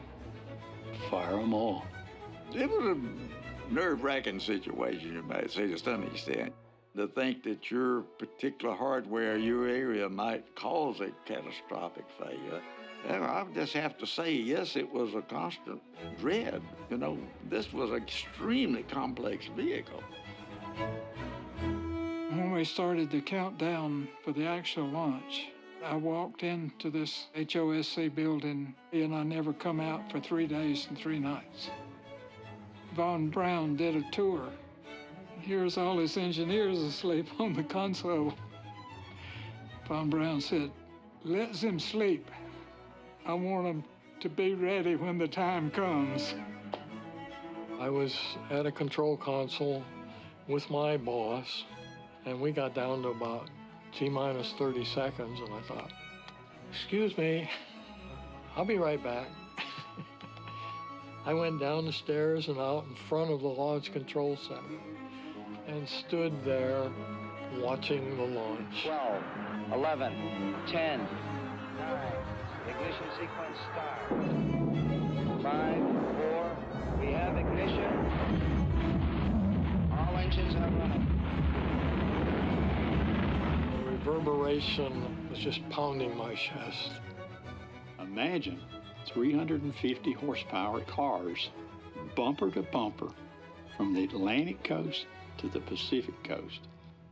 fire them all. It was a nerve-wracking situation, you might say, to some extent. To think that your particular hardware, your area, might cause a catastrophic failure. And I just have to say, yes, it was a constant dread. You know, this was an extremely complex vehicle. When we started the countdown for the actual launch, I walked into this HOSC building and I never come out for 3 days and 3 nights. Von Braun did a tour. Here's all his engineers asleep on the console. Von Braun said, let them sleep. I want them to be ready when the time comes. I was at a control console with my boss, and we got down to about T-minus 30 seconds, and I thought, excuse me, I'll be right back. I went down the stairs and out in front of the launch control center and stood there watching the launch. 12, 11, 10, 9, ignition sequence start. 5, 4, we have ignition. All engines are running. The reverberation was just pounding my chest. Imagine 350 horsepower cars, bumper to bumper, from the Atlantic coast to the Pacific coast,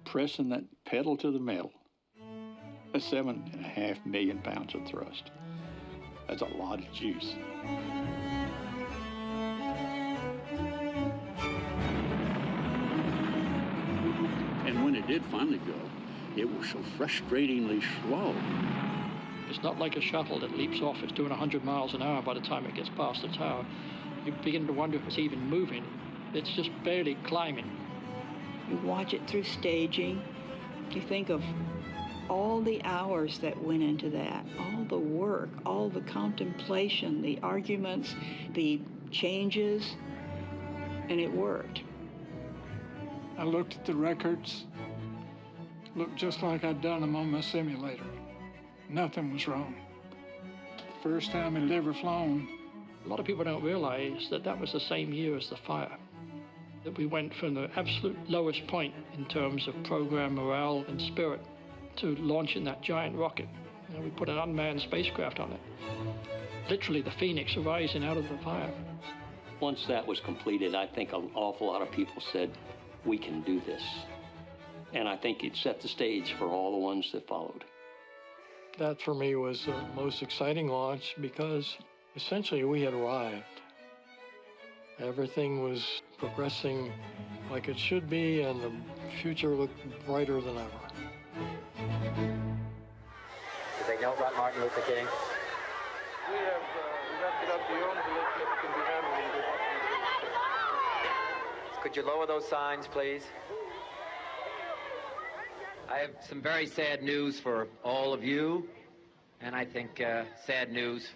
pressing that pedal to the metal. That's 7.5 million pounds of thrust. That's a lot of juice. And when it did finally go, it was so frustratingly slow. It's not like a shuttle that leaps off. It's doing 100 miles an hour by the time it gets past the tower. You begin to wonder if it's even moving. It's just barely climbing. You watch it through staging. You think of all the hours that went into that, all the work, all the contemplation, the arguments, the changes, and it worked. I looked at the records, looked just like I'd done them on my simulator. Nothing was wrong. The first time it had ever flown. A lot of people don't realize that that was the same year as the fire. That we went from the absolute lowest point in terms of program morale and spirit to launching that giant rocket. You know, we put an unmanned spacecraft on it. Literally the phoenix arising out of the fire. Once that was completed, I think an awful lot of people said, we can do this. And I think it set the stage for all the ones that followed. That for me was the most exciting launch because essentially we had arrived. Everything was progressing like it should be, and the future looked brighter than ever. Do they know about Martin Luther King? We have wrapped it up beyond the list that can be handled. Could you lower those signs, please? I have some very sad news for all of you, and I think sad news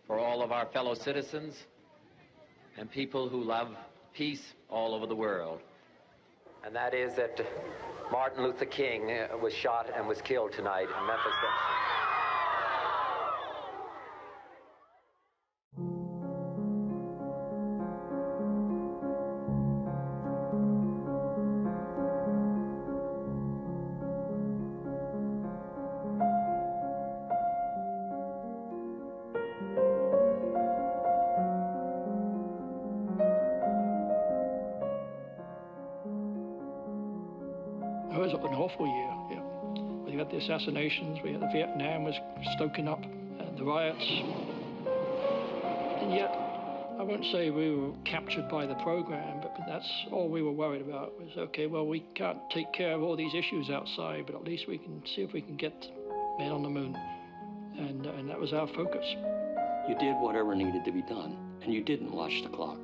for all of our fellow citizens and people who love peace all over the world. And that is that Martin Luther King was shot and was killed tonight in Memphis. It was an awful year, yeah. We had the assassinations, we had the Vietnam was stoking up, and the riots. And yet, I won't say we were captured by the program, but that's all we were worried about was, okay, well, we can't take care of all these issues outside, but at least we can see if we can get men on the moon. And that was our focus. You did whatever needed to be done, and you didn't watch the clock.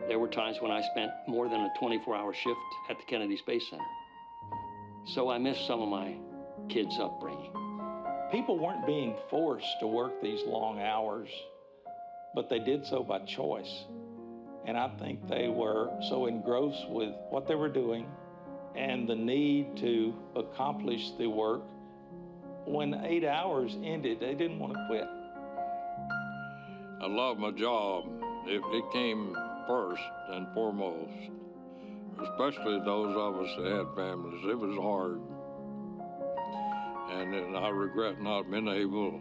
There were times when I spent more than a 24-hour shift at the Kennedy Space Center. So I miss some of my kids' upbringing. People weren't being forced to work these long hours, but they did so by choice. And I think they were so engrossed with what they were doing and the need to accomplish the work. When 8 hours ended, they didn't want to quit. I love my job. It came first and foremost, especially those of us that had families. It was hard. And I regret not being able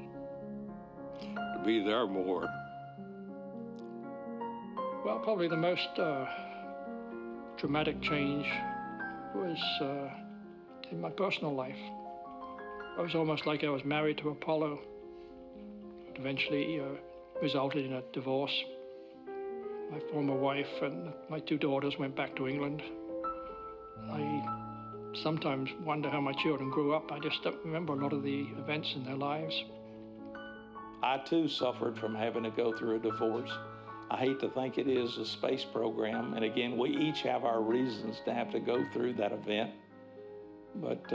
to be there more. Well, probably the most dramatic change was in my personal life. It was almost like I was married to Apollo. It eventually resulted in a divorce. My former wife and my 2 daughters went back to England. I sometimes wonder how my children grew up. I just don't remember a lot of the events in their lives. I too suffered from having to go through a divorce. I hate to think it is a space program, and again, we each have our reasons to have to go through that event. But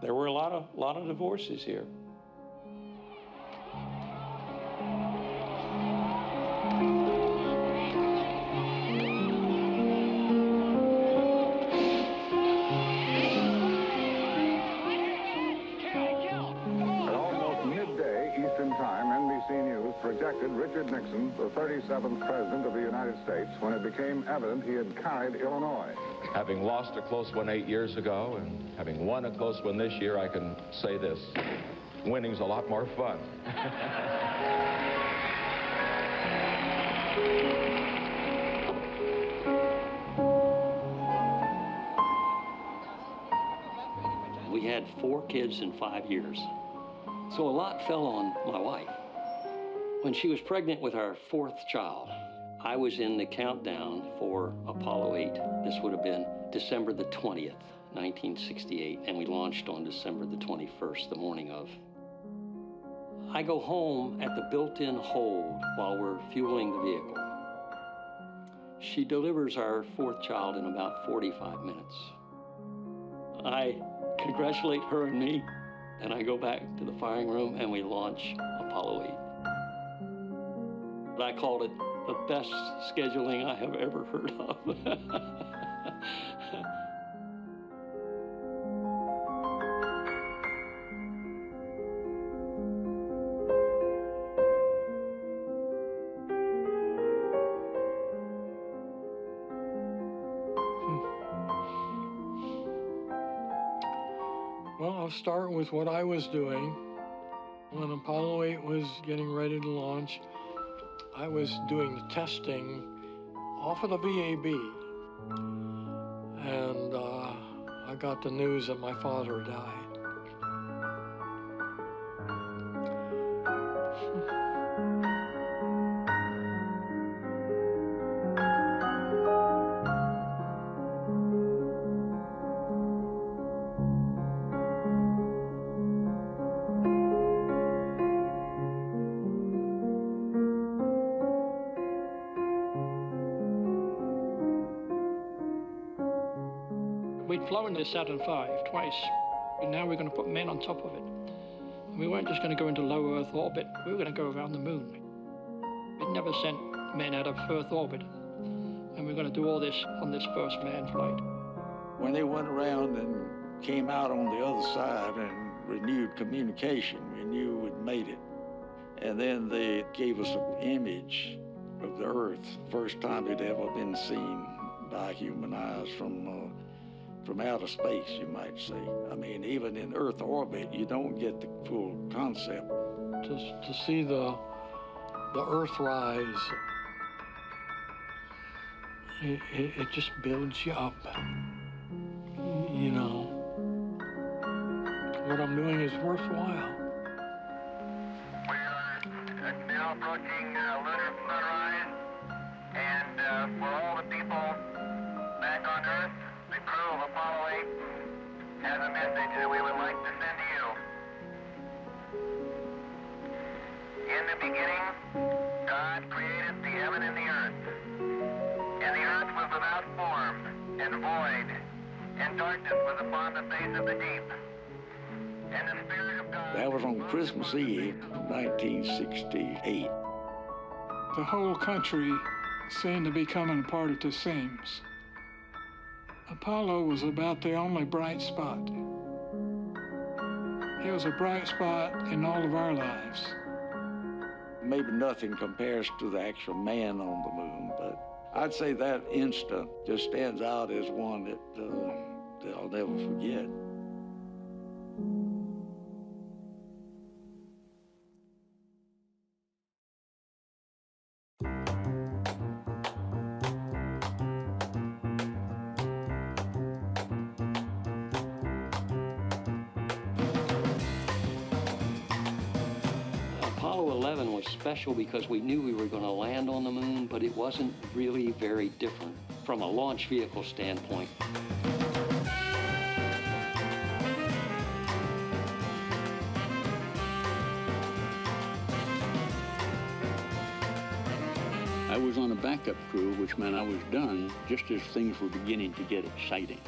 there were a lot of divorces here. Projected Richard Nixon, the 37th President of the United States, when it became evident he had carried Illinois. Having lost a close one 8 years ago and having won a close one this year, I can say this: winning's a lot more fun. We had 4 kids in 5 years, so a lot fell on my wife. When she was pregnant with our 4th child, I was in the countdown for Apollo 8. This would have been December the 20th, 1968, and we launched on December the 21st, the morning of. I go home at the built-in hold while we're fueling the vehicle. She delivers our 4th child in about 45 minutes. I congratulate her and me, and I go back to the firing room and we launch Apollo 8. I called it the best scheduling I have ever heard of. Well, I'll start with what I was doing. When Apollo 8 was getting ready to launch, I was doing the testing off of the VAB, and I got the news that my father died. We'd flown the Saturn V twice, and now we're going to put men on top of it. And we weren't just going to go into low Earth orbit, we were going to go around the moon. We'd never sent men out of Earth orbit, and we're going to do all this on this first manned flight. When they went around and came out on the other side and renewed communication, we knew we'd made it. And then they gave us an image of the Earth, first time it ever been seen by human eyes from outer space, you might say. I mean, even in Earth orbit, you don't get the full concept. To see the Earth rise, it just builds you up. You know, what I'm doing is worthwhile. We're now approaching lunar sunrise, and for all the people back on Earth, the crew of Apollo 8 has a message that we would like to send to you. In the beginning, God created the heaven and the earth. And the earth was without form and void, and darkness was upon the face of the deep. And the Spirit of God... That was on Christmas Eve, 1968. The whole country seemed to be coming apart at the seams. Apollo was about the only bright spot. It was a bright spot in all of our lives. Maybe nothing compares to the actual man on the moon, but I'd say that instant just stands out as one that I'll never forget. Apollo 11 was special because we knew we were going to land on the moon, but it wasn't really very different from a launch vehicle standpoint. I was on a backup crew, which meant I was done just as things were beginning to get exciting.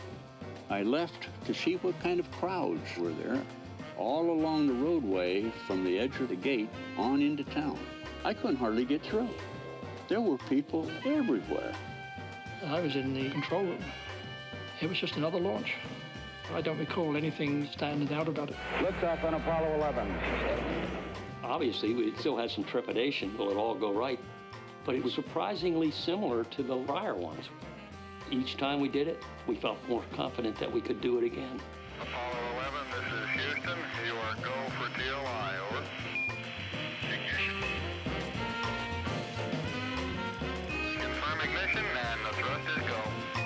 I left to see what kind of crowds were there all along the roadway from the edge of the gate on into town. I couldn't hardly get through. There were people everywhere. I was in the control room. It was just another launch. I don't recall anything standing out about it. Liftoff on Apollo 11. Obviously, we still had some trepidation. Will it all go right? But it was surprisingly similar to the prior ones. Each time we did it, we felt more confident that we could do it again. Apollo 11, this is Houston. You are go for TLI, over. Confirm ignition, and the thrusters go.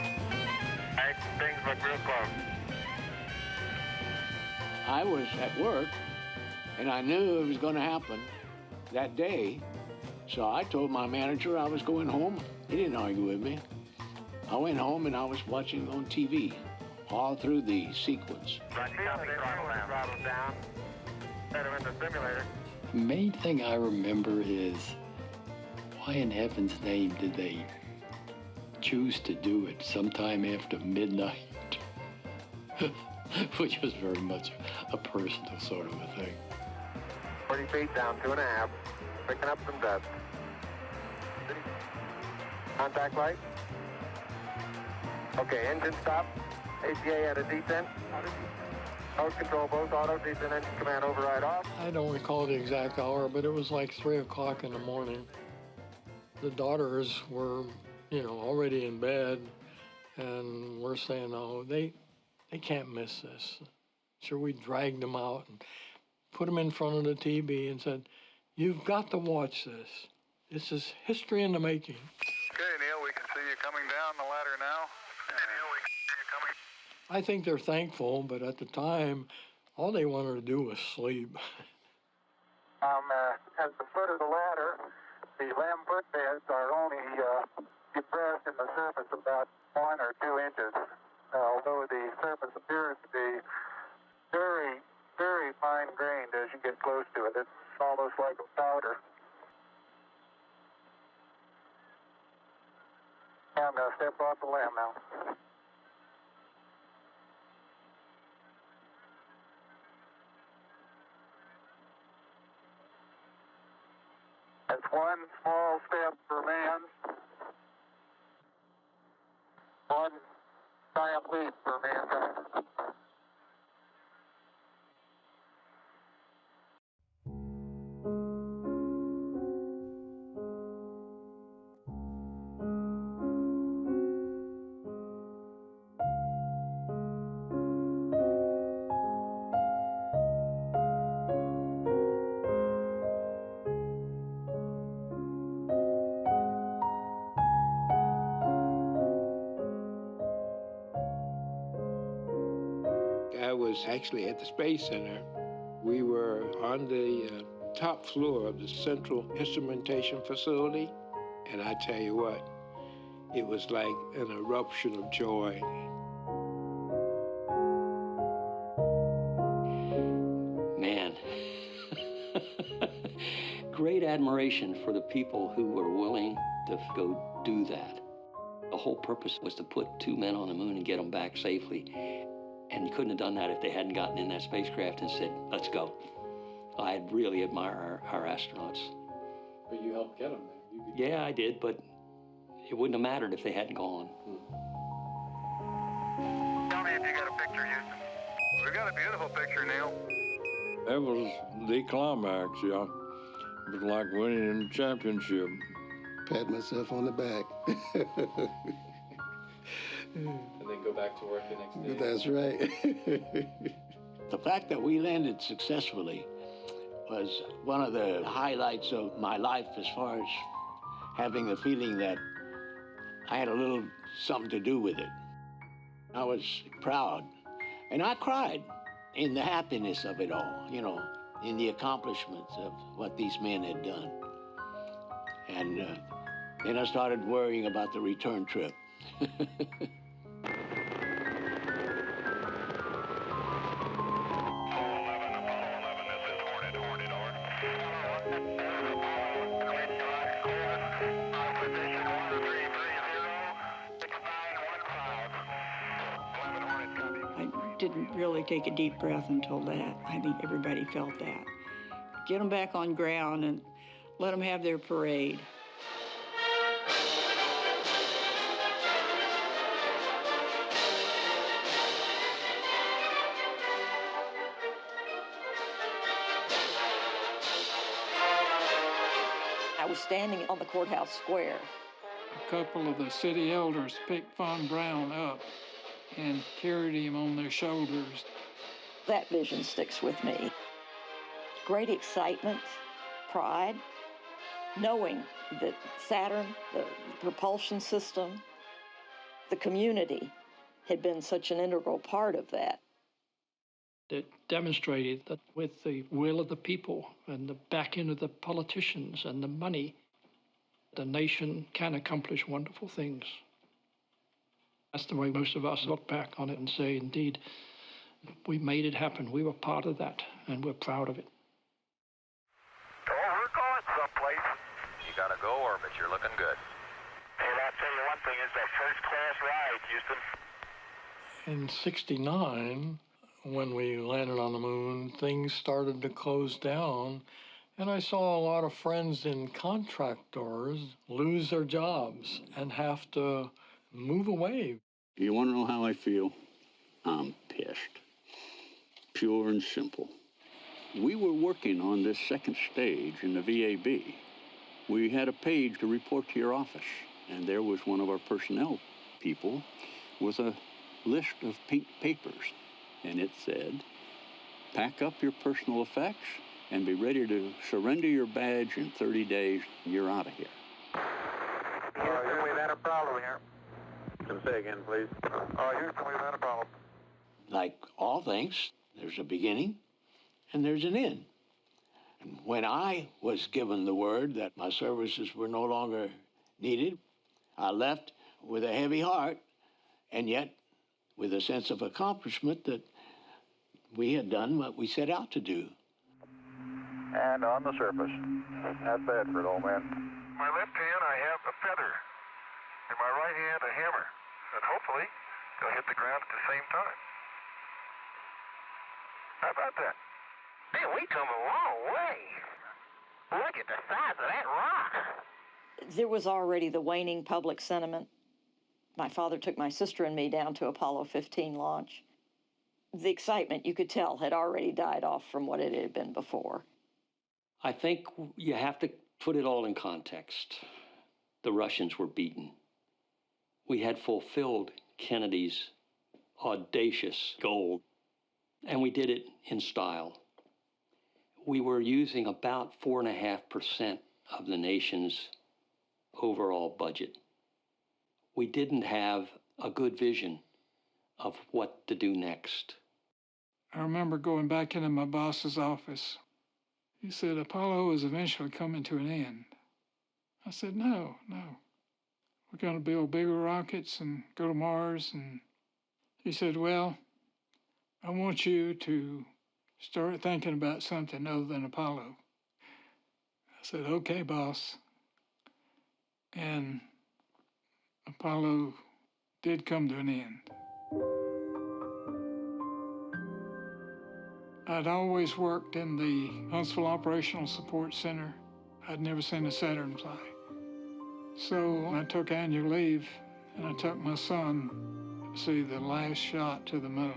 All right, things look real close. I was at work, and I knew it was going to happen that day. So I told my manager I was going home. He didn't argue with me. I went home and I was watching on TV all through the sequence. Throttle down. Set him in the simulator. The main thing I remember is why in heaven's name did they choose to do it sometime after midnight? Which was very much a personal sort of a thing. 40 feet down, 2.5. Picking up some dust. Contact light. Okay, engine stop. ACA at a descent. Mode control both auto, descent, engine command override off. I don't recall the exact hour, but it was like 3 o'clock in the morning. The daughters were, already in bed, and we're saying, oh, they can't miss this. So we dragged them out and put them in front of the TV and said, you've got to watch this. This is history in the making. Okay, Neil, we can see you coming down the ladder now. Neil, we can see you coming. I think they're thankful, but at the time, all they wanted to do was sleep. At the foot of the ladder, the lamb footbeds are only depressed in the surface about 1 or 2 inches, although the surface appears to be very, very fine-grained as you get close to it. It's almost like a powder. I'm going to step off the lamb now. That's one small step for man, one giant leap for mankind. I was actually at the Space Center. We were on the top floor of the Central Instrumentation Facility, and I tell you what, it was like an eruption of joy. Man, great admiration for the people who were willing to go do that. The whole purpose was to put 2 men on the moon and get them back safely. And you couldn't have done that if they hadn't gotten in that spacecraft and said, let's go. I really admire our astronauts. But you helped get them there. Yeah, I did, but it wouldn't have mattered if they hadn't gone. Tell me if you got a picture, Houston. We got a beautiful picture, Neil. That was the climax, yeah. It was like winning a championship. Pat myself on the back. And then go back to work the next day. That's right. The fact that we landed successfully was one of the highlights of my life, as far as having the feeling that I had a little something to do with it. I was proud, and I cried in the happiness of it all, you know, in the accomplishments of what these men had done. And then I started worrying about the return trip. I didn't really take a deep breath until that. I think everybody felt that. Get them back on ground and let them have their parade. I was standing on the courthouse square. A couple of the city elders picked Von Braun up and carried him on their shoulders. That vision sticks with me. Great excitement, pride, knowing that Saturn, the propulsion system, the community had been such an integral part of that. It demonstrated that with the will of the people and the backing of the politicians and the money, the nation can accomplish wonderful things. That's the way most of us look back on it and say, indeed, we made it happen. We were part of that, and we're proud of it. Oh, we're going someplace. You got to go orbit. You're looking good. Hey, I'll tell you one thing. It's a first-class ride, Houston. In '69, when we landed on the moon, things started to close down, and I saw a lot of friends in contractors lose their jobs and have to move away. You want to know how I feel? I'm pissed. Pure and simple. We were working on this second stage in the VAB. We had a page to report to your office, and there was one of our personnel people with a list of pink papers, and it said, pack up your personal effects and be ready to surrender your badge in 30 days. You're out of here. Houston, we've had a problem here. Say again, please. Houston, we've had a problem. Like all things, there's a beginning and there's an end. And when I was given the word that my services were no longer needed, I left with a heavy heart, and yet with a sense of accomplishment that we had done what we set out to do. And on the surface. That's Bedford, old man. My left hand, I have a feather. In my right hand, a hammer. And hopefully, they'll hit the ground at the same time. How about that? Man, we come a long way. Look at the size of that rock. There was already the waning public sentiment. My father took my sister and me down to Apollo 15 launch. The excitement, you could tell, had already died off from what it had been before. I think you have to put it all in context. The Russians were beaten. We had fulfilled Kennedy's audacious goal, and we did it in style. We were using about 4.5% of the nation's overall budget. We didn't have a good vision of what to do next. I remember going back into my boss's office. He said, Apollo is eventually coming to an end. I said, no. We're going to build bigger rockets and go to Mars. And he said, well, I want you to start thinking about something other than Apollo. I said, okay, boss. And Apollo did come to an end. I'd always worked in the Huntsville Operational Support Center. I'd never seen a Saturn fly. So I took annual leave and I took my son to see the last shot to the moon.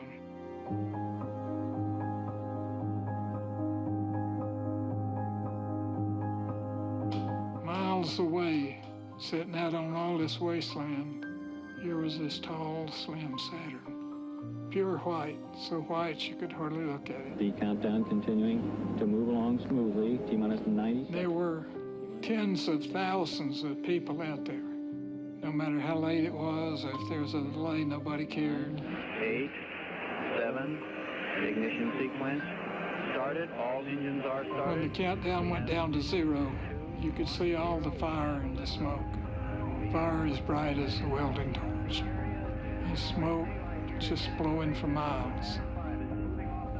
Miles away, sitting out on all this wasteland, here was this tall, slim Saturn. Pure white, so white you could hardly look at it. The countdown continuing to move along smoothly. T-minus 90 seconds. There were tens of thousands of people out there. No matter how late it was, if there was a delay, nobody cared. 8, 7, ignition sequence started. All engines are started. When the countdown went down to 0, you could see all the fire and the smoke. Fire as bright as a welding torch. And smoke just blowing for miles.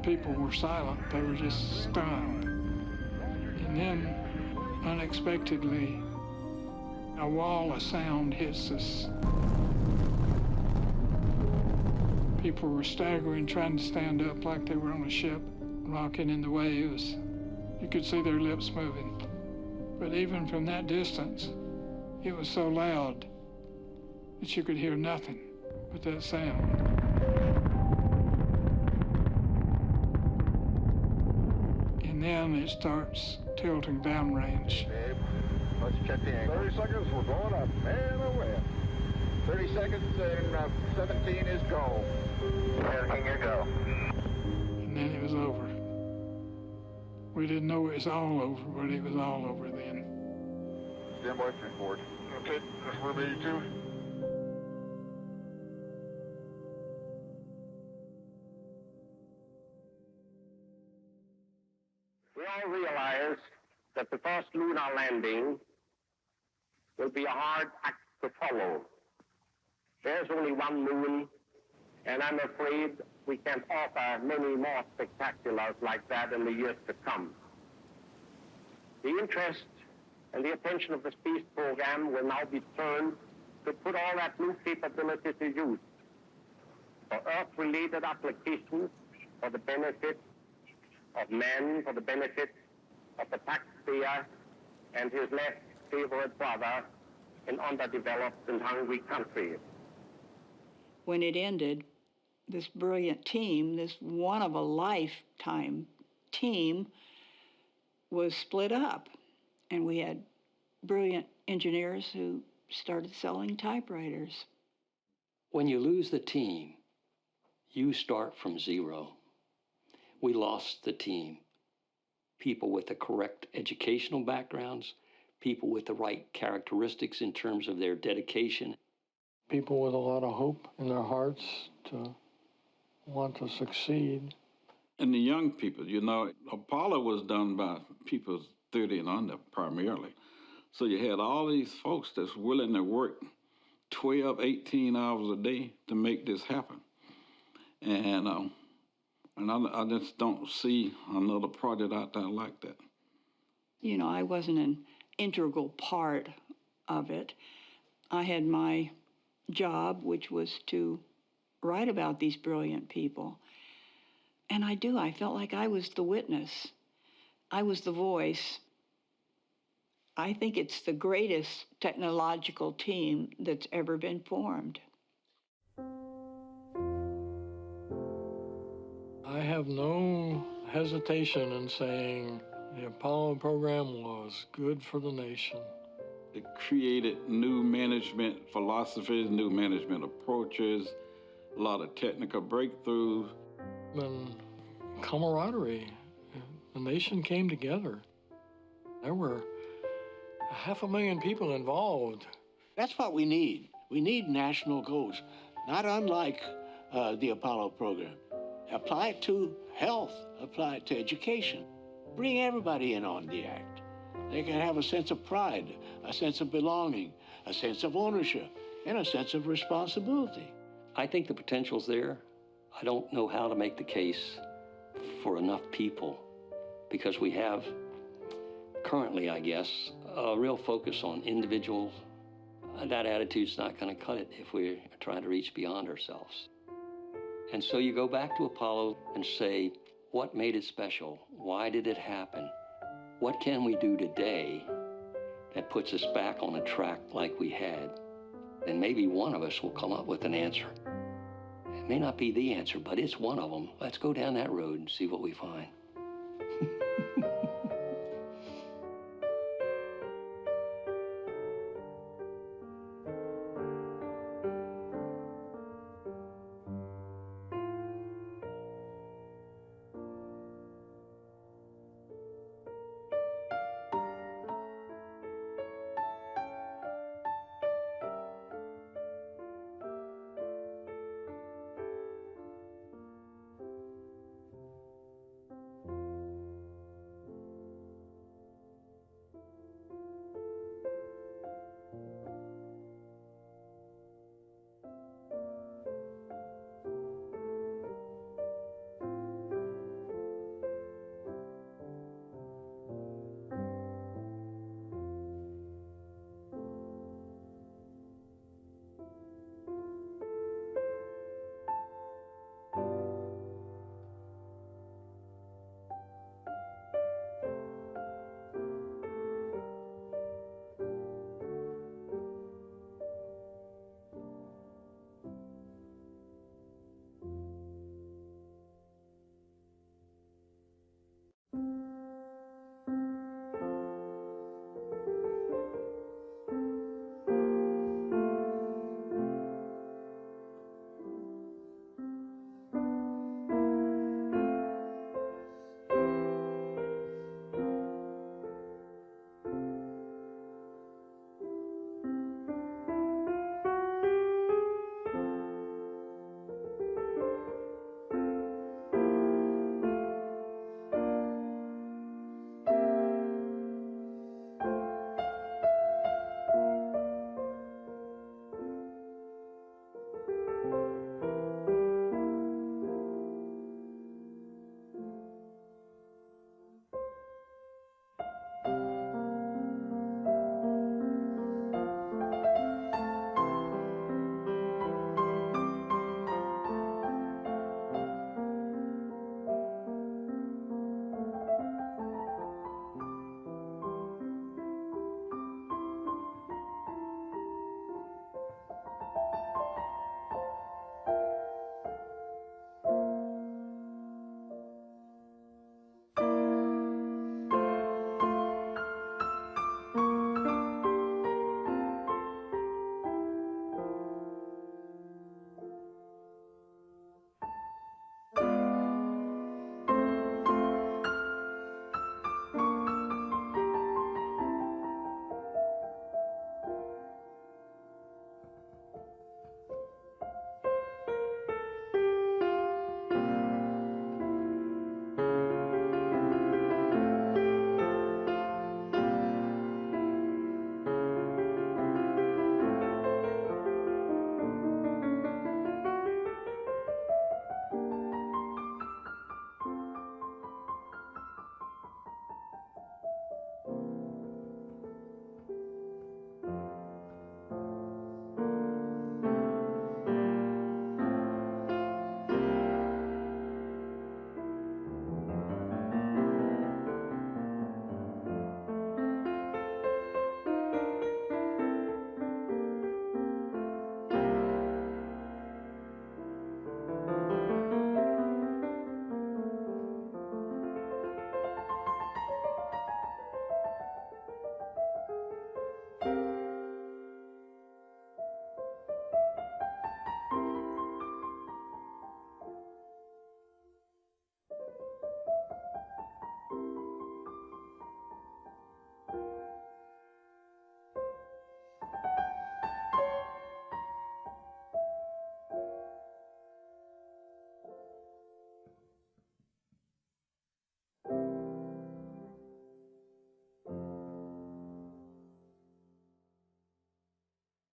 People were silent. They were just stunned. And then, unexpectedly, a wall of sound hits us. People were staggering, trying to stand up like they were on a ship, rocking in the waves. You could see their lips moving. But even from that distance, it was so loud that you could hear nothing but that sound. And then it starts tilting downrange. Let's check the angle. 30 seconds, we're going up and away. 30 seconds and 17 is go. Everything your go. And then it was over. We didn't know it was all over, but it was all over then. Stand by 3-4. Okay, that's where we to. We all realize that the first lunar landing will be a hard act to follow. There's only one moon, and I'm afraid we can't offer many more spectaculars like that in the years to come. The interest and the attention of the space program will now be turned to put all that new capability to use for Earth-related applications for the benefit of man, for the benefit of the taxpayer and his less favored brother in underdeveloped and hungry countries. When it ended, this brilliant team, this one-of-a-lifetime team, was split up. And we had brilliant engineers who started selling typewriters. When you lose the team, you start from 0. We lost the team. People with the correct educational backgrounds, people with the right characteristics in terms of their dedication. People with a lot of hope in their hearts to want to succeed. And the young people, you know, Apollo was done by people 30 and under primarily. So you had all these folks that's willing to work 12, 18 hours a day to make this happen. And I just don't see another project out there like that. You know, I wasn't an integral part of it. I had my job, which was to write about these brilliant people. And I felt like I was the witness. I was the voice. I think it's the greatest technological team that's ever been formed. I have no hesitation in saying the Apollo program was good for the nation. It created new management philosophies, new management approaches, a lot of technical breakthroughs. And camaraderie. The nation came together. There were 500,000 people involved. That's what we need. We need national goals, not unlike the Apollo program. Apply it to health, apply it to education. Bring everybody in on the act. They can have a sense of pride, a sense of belonging, a sense of ownership, and a sense of responsibility. I think the potential's there. I don't know how to make the case for enough people because we have currently, I guess, a real focus on individual that attitude's not going to cut it if we're trying to reach beyond ourselves. And so you go back to Apollo and say, what made it special? Why did it happen? What can we do today that puts us back on a track like we had? And maybe one of us will come up with an answer. It may not be the answer, but it's one of them. Let's go down that road and see what we find.